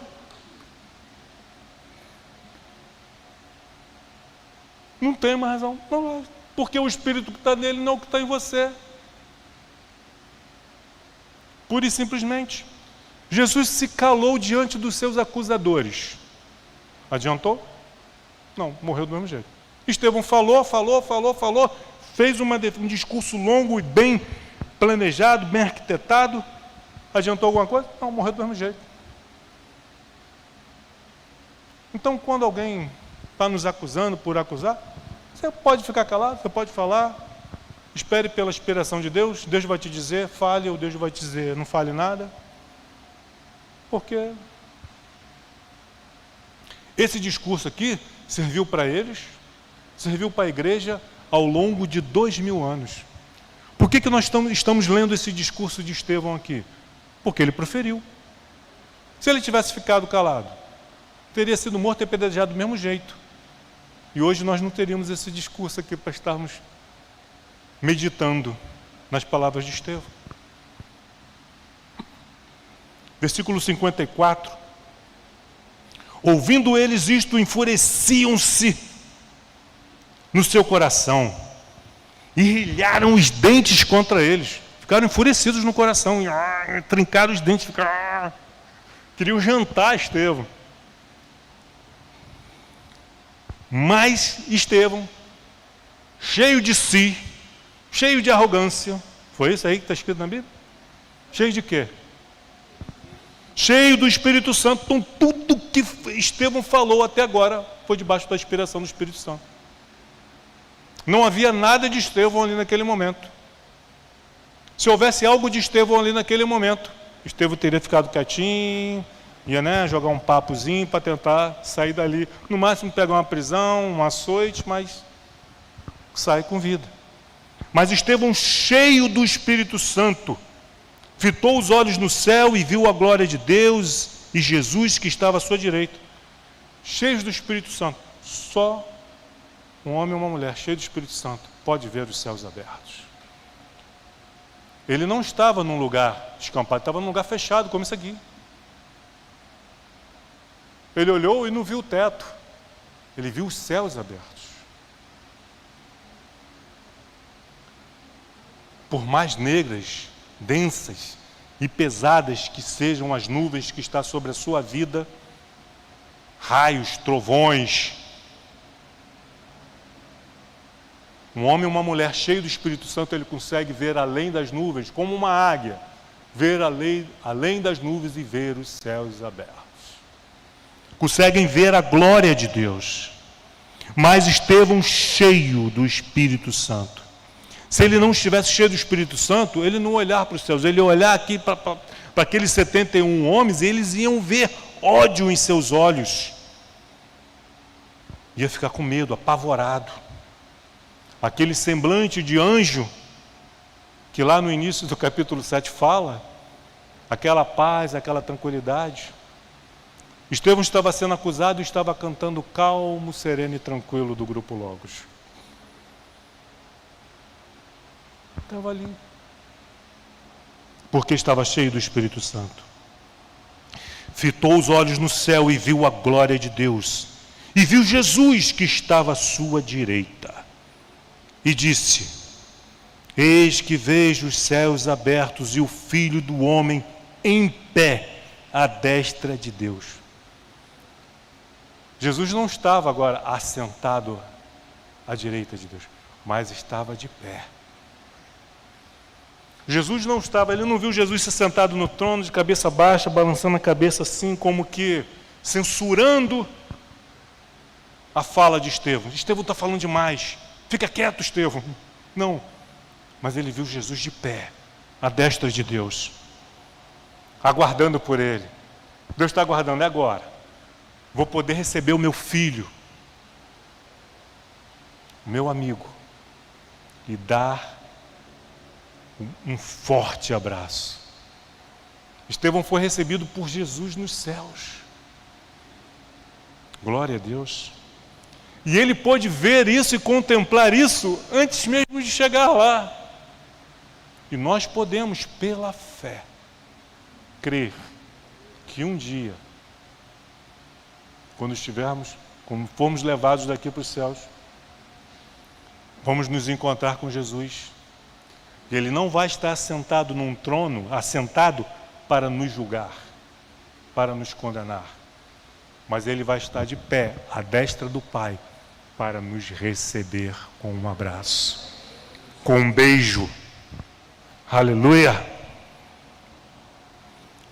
Não tem mais razão, não gosto. Porque o espírito que está nele não é o que está em você. Pura e simplesmente. Jesus se calou diante dos seus acusadores. Adiantou? Não, morreu do mesmo jeito. Estevão falou, fez um discurso longo e bem planejado, bem arquitetado. Adiantou alguma coisa? Não, morreu do mesmo jeito. Então, quando alguém está nos acusando por acusar? Você pode ficar calado, você pode falar, espere pela inspiração de Deus, Deus vai te dizer, fale, ou Deus vai te dizer, não fale nada. Porque esse discurso aqui serviu para eles, serviu para a igreja ao longo de 2000 anos. Por que nós estamos lendo esse discurso de Estevão aqui? Porque ele proferiu. Se ele tivesse ficado calado, teria sido morto e apedrejado do mesmo jeito. E hoje nós não teríamos esse discurso aqui para estarmos meditando nas palavras de Estevão. Versículo 54. Ouvindo eles isto, enfureciam-se no seu coração e rilharam os dentes contra eles. Ficaram enfurecidos no coração, trincaram os dentes, queriam jantar Estevão. Mas Estevão, cheio de si, cheio de arrogância, foi isso aí que está escrito na Bíblia? Cheio de quê? Cheio do Espírito Santo. Então tudo que Estevão falou até agora foi debaixo da inspiração do Espírito Santo. Não havia nada de Estevão ali naquele momento. Se houvesse algo de Estevão ali naquele momento, Estevão teria ficado quietinho, ia jogar um papozinho para tentar sair dali. No máximo pegar uma prisão, um açoite, mas sai com vida. Mas Estevão, cheio do Espírito Santo, fitou os olhos no céu e viu a glória de Deus e Jesus que estava à sua direita. Cheios do Espírito Santo. Só um homem ou uma mulher cheio do Espírito Santo pode ver os céus abertos. Ele não estava num lugar descampado, estava num lugar fechado, como isso aqui. Ele olhou e não viu o teto. Ele viu os céus abertos. Por mais negras, densas e pesadas que sejam as nuvens que está sobre a sua vida, raios, trovões, um homem e uma mulher cheio do Espírito Santo, ele consegue ver além das nuvens, como uma águia, ver além das nuvens e ver os céus abertos. Conseguem ver a glória de Deus. Mas Estevão, cheio do Espírito Santo. Se ele não estivesse cheio do Espírito Santo, ele não ia olhar para os céus, ele ia olhar aqui para aqueles 71 homens, e eles iam ver ódio em seus olhos. Ia ficar com medo, apavorado. Aquele semblante de anjo, que lá no início do capítulo 7 fala, aquela paz, aquela tranquilidade. Estevão estava sendo acusado e estava cantando calmo, sereno e tranquilo do grupo Logos. Estava ali. Porque estava cheio do Espírito Santo. Fitou os olhos no céu e viu a glória de Deus. E viu Jesus que estava à sua direita. E disse: eis que vejo os céus abertos e o Filho do Homem em pé à destra de Deus. Jesus não estava agora assentado à direita de Deus, mas estava de pé. Jesus não estava, ele não viu Jesus se sentado no trono de cabeça baixa, balançando a cabeça assim, como que censurando a fala de Estevão. Estevão está falando demais, fica quieto, Estevão. Não, mas ele viu Jesus de pé, à destra de Deus, aguardando por ele. Deus está aguardando, é agora. Vou poder receber o meu filho, meu amigo, e dar um forte abraço. Estevão foi recebido por Jesus nos céus. Glória a Deus. E ele pôde ver isso e contemplar isso antes mesmo de chegar lá. E nós podemos, pela fé, crer que um dia, quando formos levados daqui para os céus, vamos nos encontrar com Jesus. E Ele não vai estar sentado num trono, assentado para nos julgar, para nos condenar. Mas Ele vai estar de pé, à destra do Pai, para nos receber com um abraço, com um beijo. Aleluia!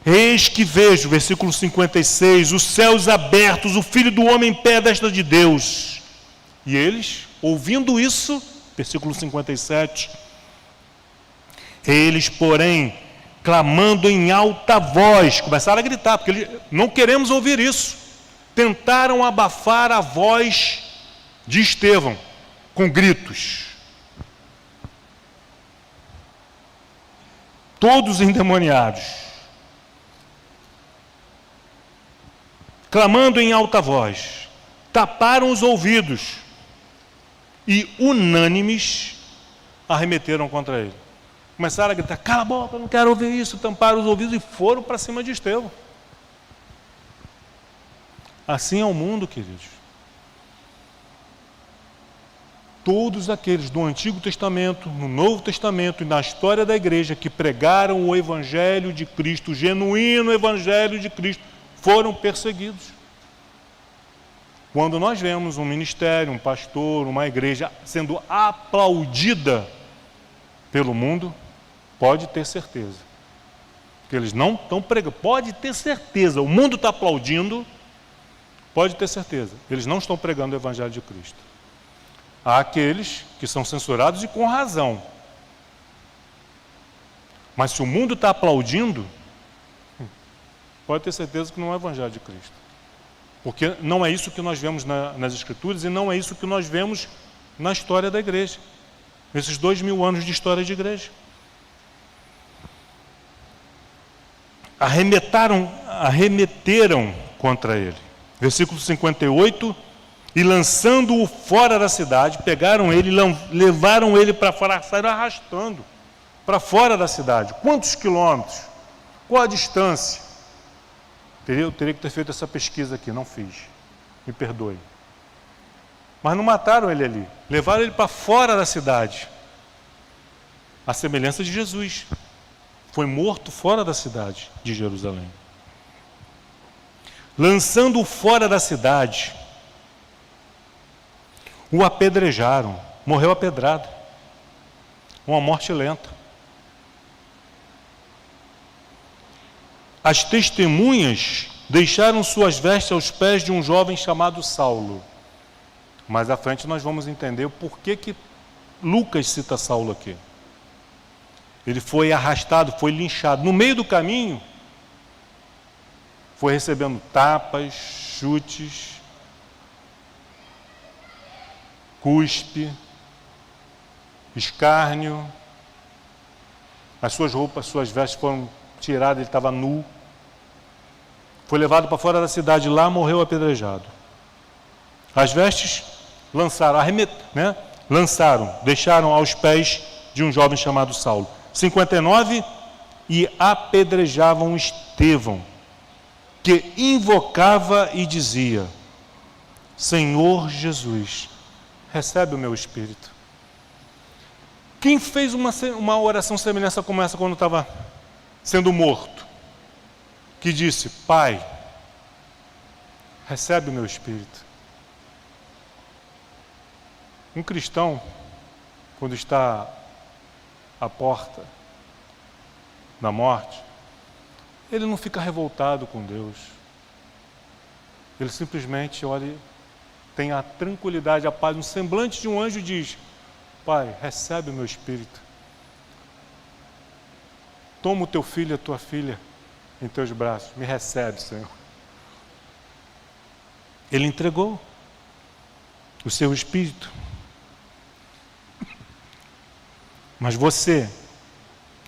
Eis que vejo, versículo 56, os céus abertos, o Filho do Homem em pé à destra de Deus. E eles, ouvindo isso, versículo 57, eles, porém, clamando em alta voz, começaram a gritar, porque eles não queremos ouvir isso. Tentaram abafar a voz de Estevão com gritos. Todos endemoniados, clamando em alta voz, taparam os ouvidos e, unânimes, arremeteram contra ele. Começaram a gritar: cala a boca, eu não quero ouvir isso. Tamparam os ouvidos e foram para cima de Estevão. Assim é o mundo, queridos. Todos aqueles do Antigo Testamento, no Novo Testamento e na história da igreja que pregaram o Evangelho de Cristo, o genuíno Evangelho de Cristo, foram perseguidos. Quando nós vemos um ministério, um pastor, uma igreja sendo aplaudida pelo mundo, pode ter certeza que eles não estão pregando. Pode ter certeza, o mundo está aplaudindo, pode ter certeza, eles não estão pregando o Evangelho de Cristo. Há aqueles que são censurados e com razão. Mas se o mundo está aplaudindo, pode ter certeza que não é o Evangelho de Cristo. Porque não é isso que nós vemos nas Escrituras e não é isso que nós vemos na história da igreja. Esses 2000 anos de história de igreja. Arremeteram contra ele. Versículo 58, e lançando-o fora da cidade, pegaram ele, levaram ele para fora, saíram arrastando para fora da cidade. Quantos quilômetros? Qual a distância? Eu teria que ter feito essa pesquisa aqui, não fiz. Me perdoe. Mas não mataram ele ali. Levaram ele para fora da cidade. A semelhança de Jesus. Foi morto fora da cidade de Jerusalém. Lançando-o fora da cidade, o apedrejaram. Morreu apedrado. Uma morte lenta. As testemunhas deixaram suas vestes aos pés de um jovem chamado Saulo. Mais à frente nós vamos entender o porquê que Lucas cita Saulo aqui. Ele foi arrastado, foi linchado. No meio do caminho, foi recebendo tapas, chutes, cuspe, escárnio. As suas roupas, suas vestes foram tiradas, ele estava nu. Foi levado para fora da cidade, lá morreu apedrejado. As vestes lançaram, deixaram aos pés de um jovem chamado Saulo. 59, e apedrejavam Estevão, que invocava e dizia: Senhor Jesus, recebe o meu espírito. Quem fez uma oração semelhante como essa quando estava sendo morto? Que disse: Pai, recebe o meu espírito. Um cristão, quando está à porta da morte, ele não fica revoltado com Deus. Ele simplesmente olha, tem a tranquilidade, a paz, no semblante de um anjo, e diz: Pai, recebe o meu espírito. Toma o teu filho e a tua filha em teus braços. Me recebe, Senhor. Ele entregou o seu espírito. Mas você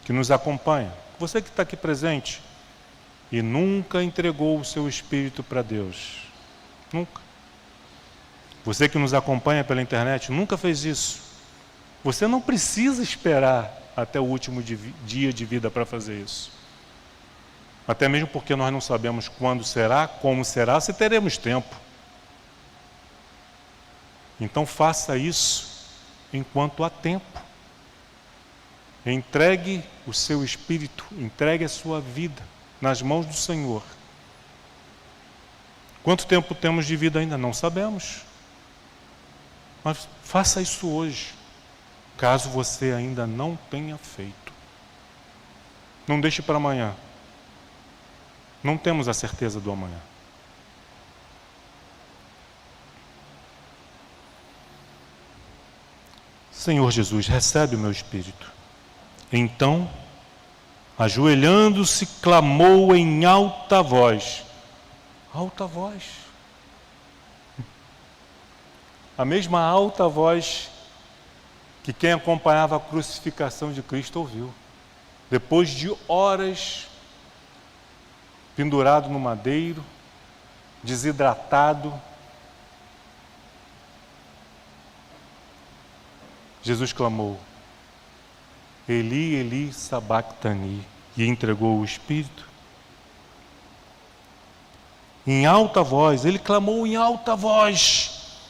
que nos acompanha, você que está aqui presente e nunca entregou o seu espírito para Deus, nunca. Você que nos acompanha pela internet nunca fez isso. Você não precisa esperar até o último dia de vida para fazer isso. Até mesmo porque nós não sabemos quando será, como será, se teremos tempo. Então faça isso enquanto há tempo. Entregue o seu espírito, entregue a sua vida nas mãos do Senhor. Quanto tempo temos de vida ainda? Não sabemos. Mas faça isso hoje, caso você ainda não tenha feito. Não deixe para amanhã. Não temos a certeza do amanhã. Senhor Jesus, recebe o meu espírito. Então, ajoelhando-se, clamou em alta voz. Alta voz. A mesma alta voz que quem acompanhava a crucificação de Cristo ouviu. Depois de horas pendurado no madeiro, desidratado, Jesus clamou, Eli, Eli, sabactani, e entregou o Espírito. Em alta voz, ele clamou em alta voz,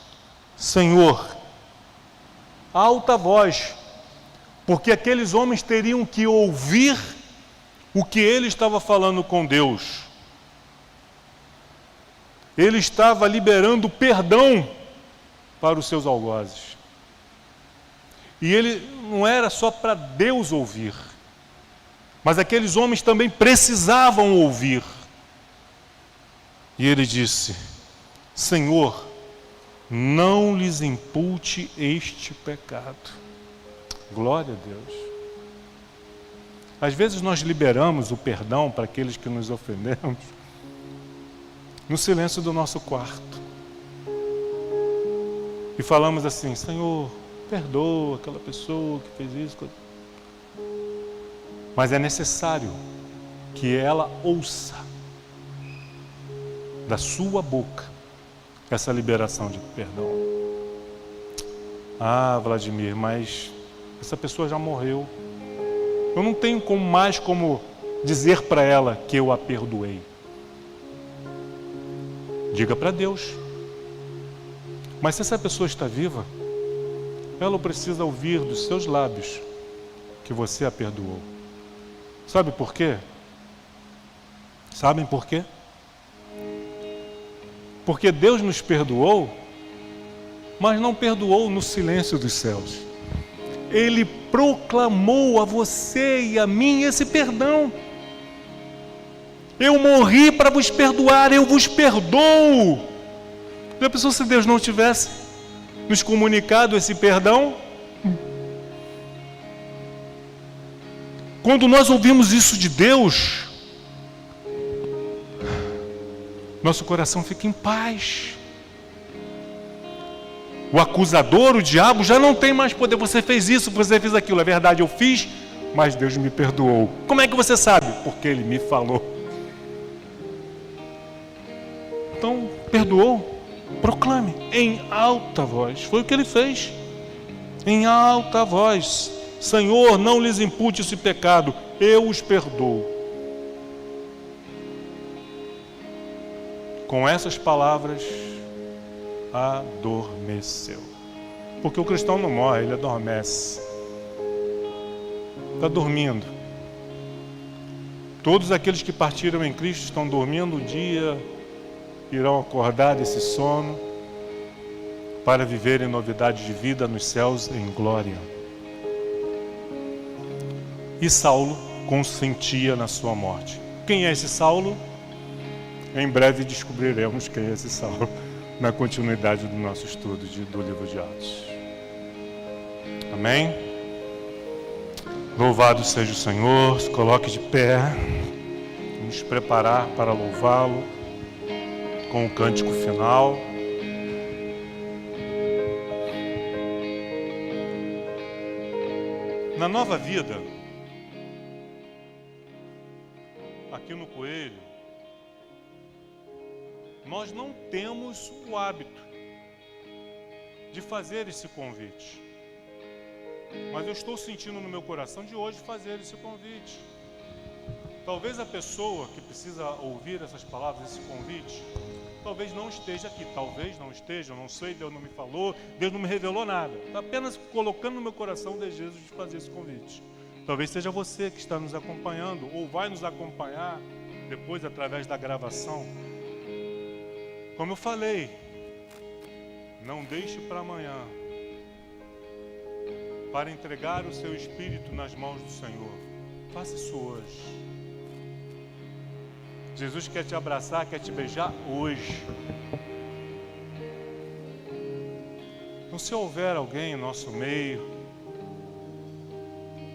Senhor, alta voz, porque aqueles homens teriam que ouvir o que ele estava falando com Deus. Ele estava liberando perdão para os seus algozes. E ele não era só para Deus ouvir, mas aqueles homens também precisavam ouvir. E ele disse, Senhor, não lhes impute este pecado. Glória a Deus. Às vezes nós liberamos o perdão para aqueles que nos ofendemos no silêncio do nosso quarto. E falamos assim, Senhor, perdoa aquela pessoa que fez isso. Mas é necessário que ela ouça da sua boca essa liberação de perdão. Ah, Vladimir, mas essa pessoa já morreu. Eu não tenho mais como dizer para ela que eu a perdoei. Diga para Deus. Mas se essa pessoa está viva, ela precisa ouvir dos seus lábios que você a perdoou. Sabe por quê? Sabem por quê? Porque Deus nos perdoou, mas não perdoou no silêncio dos céus. Ele proclamou a você e a mim esse perdão. Eu morri para vos perdoar, eu vos perdoo. Já pensou se Deus não tivesse nos comunicado esse perdão? Quando nós ouvimos isso de Deus, nosso coração fica em paz. O acusador, o diabo, já não tem mais poder. Você fez isso, você fez aquilo. É verdade, eu fiz, mas Deus me perdoou. Como é que você sabe? Porque Ele me falou. Então, perdoou? Proclame em alta voz. Foi o que Ele fez. Em alta voz. Senhor, não lhes impute esse pecado. Eu os perdoo. Com essas palavras, adormeceu. Porque o cristão não morre, ele adormece. Está dormindo. Todos aqueles que partiram em Cristo estão dormindo um dia, irão acordar desse sono para viver em novidade de vida nos céus em glória. E Saulo consentia na sua morte. Quem é esse Saulo? Em breve descobriremos quem é esse Saulo na continuidade do nosso estudo do livro de Atos. Amém? Louvado seja o Senhor. Se coloque de pé. Vamos preparar para louvá-lo com o cântico final. Na nova vida, aqui no Coelho, nós não temos o hábito de fazer esse convite. Mas eu estou sentindo no meu coração de hoje fazer esse convite. Talvez a pessoa que precisa ouvir essas palavras, esse convite, talvez não esteja aqui. Talvez não esteja, eu não sei, Deus não me falou, Deus não me revelou nada. Está apenas colocando no meu coração o desejo de fazer esse convite. Talvez seja você que está nos acompanhando ou vai nos acompanhar depois através da gravação. Como eu falei, não deixe para amanhã para entregar o seu espírito nas mãos do Senhor. Faça isso hoje. Jesus quer te abraçar, quer te beijar hoje. Então, se houver alguém em nosso meio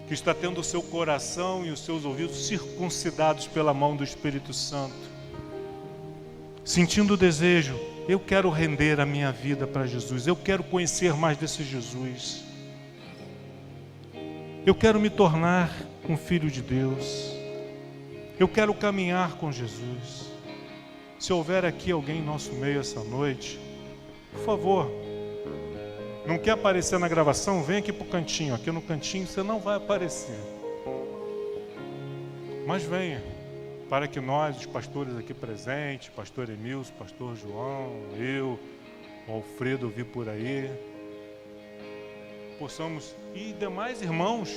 que está tendo o seu coração e os seus ouvidos circuncidados pela mão do Espírito Santo, sentindo o desejo, eu quero render a minha vida para Jesus, eu quero conhecer mais desse Jesus, eu quero me tornar um filho de Deus, eu quero caminhar com Jesus. Se houver aqui alguém em nosso meio essa noite, por favor, não quer aparecer na gravação? Vem aqui para o cantinho. Aqui no cantinho você não vai aparecer. Mas venha, para que nós, os pastores aqui presentes, pastor Emilson, pastor João, eu, o Alfredo, eu vi por aí, possamos, e demais irmãos,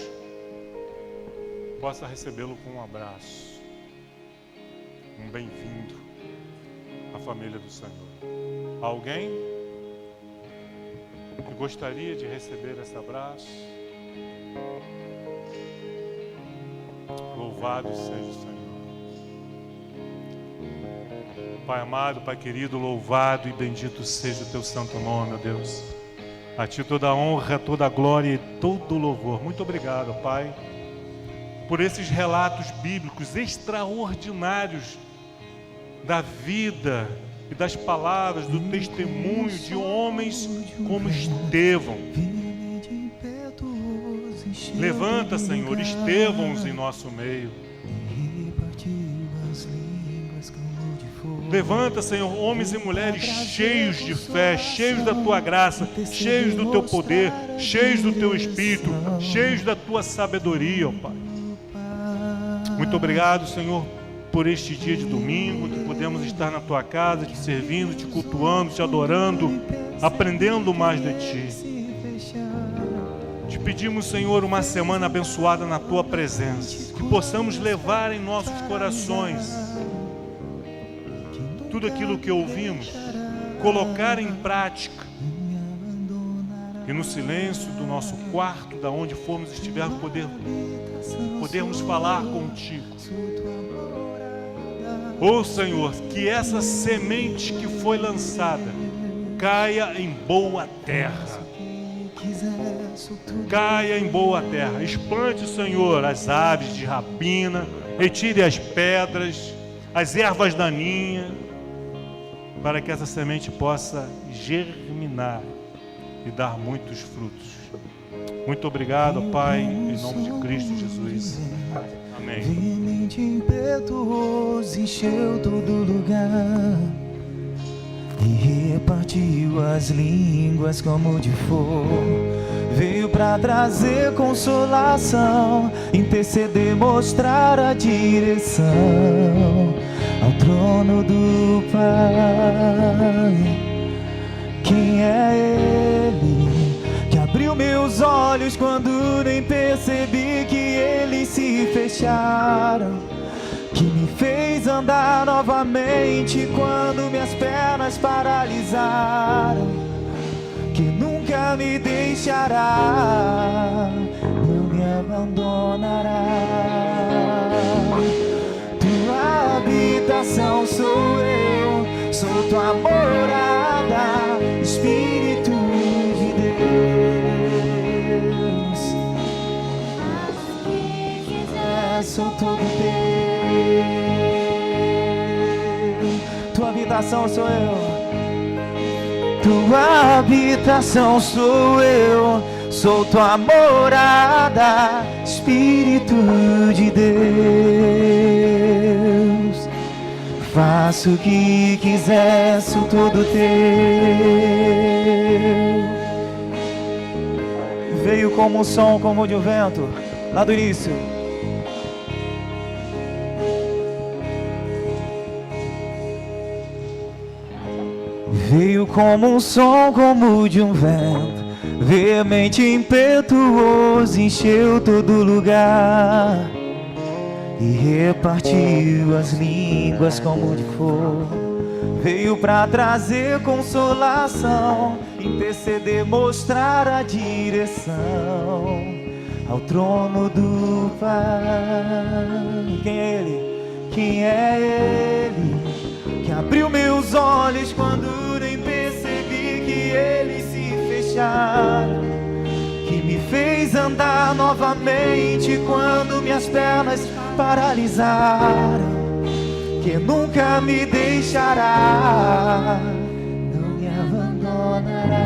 possa recebê-lo com um abraço. Um bem-vindo à família do Senhor. Alguém que gostaria de receber esse abraço? Louvado seja o Senhor. Pai amado, Pai querido, louvado e bendito seja o teu santo nome, meu Deus. A ti toda a honra, toda a glória e todo o louvor. Muito obrigado, Pai, por esses relatos bíblicos extraordinários da vida e das palavras, do testemunho de homens como Estevão. Levanta, Senhor, Estevãos em nosso meio. Levanta, Senhor, homens e mulheres cheios de fé, cheios da Tua graça, cheios do Teu poder, cheios do Teu Espírito, cheios da Tua sabedoria, ó Pai. Muito obrigado, Senhor, por este dia de domingo, que podemos estar na Tua casa, te servindo, te cultuando, te adorando, aprendendo mais de Ti. Te pedimos, Senhor, uma semana abençoada na Tua presença, que possamos levar em nossos corações tudo aquilo que ouvimos, colocar em prática, e no silêncio do nosso quarto, da onde formos estiver, podermos falar contigo. Ó Senhor, que essa semente que foi lançada caia em boa terra. Caia em boa terra. Espante, Senhor, as aves de rapina, retire as pedras, as ervas daninhas, para que essa semente possa germinar e dar muitos frutos. Muito obrigado, Pai, em nome de Cristo Jesus. Amém. Veemente impetuoso, encheu todo lugar e repartiu as línguas como de fogo. Veio para trazer consolação, interceder, mostrar a direção ao trono do Pai. Quem é Ele que abriu meus olhos quando nem percebi que eles se fecharam, que me fez andar novamente quando minhas pernas paralisaram, que nunca me deixará, não me abandonará. Tua habitação sou eu, sou tua morada, Espírito de Deus. Sou todo teu. Tua habitação sou eu. Tua habitação sou eu, sou tua morada, Espírito de Deus. Faço o que quiser, sou todo teu. Veio como um som, como de um vento, lá do início. Veio como um som, como de um vento, veemente impetuoso, encheu todo lugar e repartiu as línguas como de fogo. Veio para trazer consolação, interceder, mostrar a direção ao trono do Pai. Quem é Ele? Quem é Ele que abriu meus olhos quando nem percebi que eles se fecharam, que me fez andar novamente quando minhas pernas paralisaram, que nunca me deixará, não me abandonará.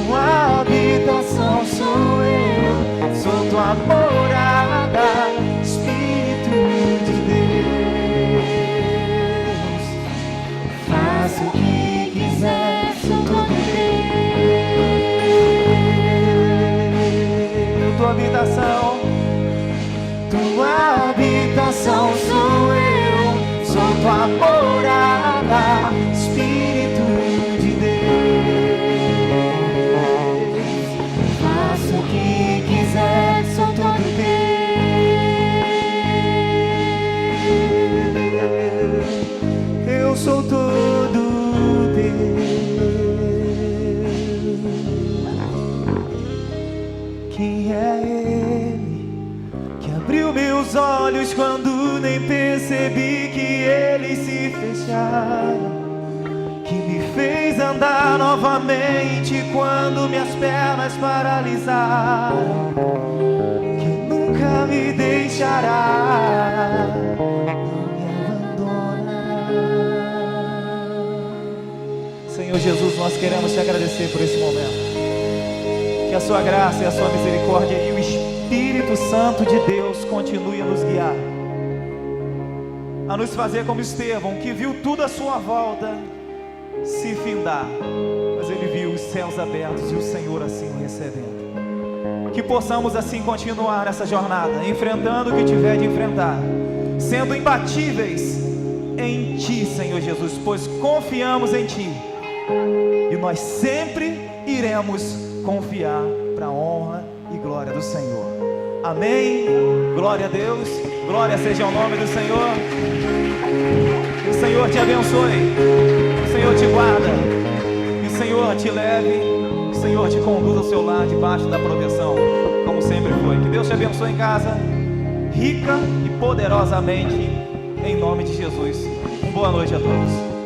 Tua habitação sou eu, sou tua morada, Espírito de Deus. Faça o que quiser, sou todo teu. Tua habitação sou eu, sou tua morada, Espírito de Deus. Faça o que quiser, sou todo teu. Eu sou todo teu. Quem é Ele que abriu meus olhos quando nem percebi que eles se fecharam, que me fez andar novamente quando minhas pernas paralisaram, que nunca me deixará, não me abandonará. Senhor Jesus, nós queremos te agradecer por esse momento. Que a sua graça e a sua misericórdia e o Espírito Santo de Deus continue a nos guiar, a nos fazer como Estevão, que viu tudo à sua volta se findar, mas ele viu os céus abertos e o Senhor assim o recebendo. Que possamos assim continuar nessa jornada, enfrentando o que tiver de enfrentar, sendo imbatíveis em Ti, Senhor Jesus, pois confiamos em Ti e nós sempre iremos confiar para a honra e glória do Senhor. Amém. Glória a Deus. Glória seja o nome do Senhor. Que o Senhor te abençoe. Que o Senhor te guarda. Que o Senhor te leve. Que o Senhor te conduza ao seu lar debaixo da proteção, como sempre foi. Que Deus te abençoe em casa, rica e poderosamente, em nome de Jesus. Boa noite a todos.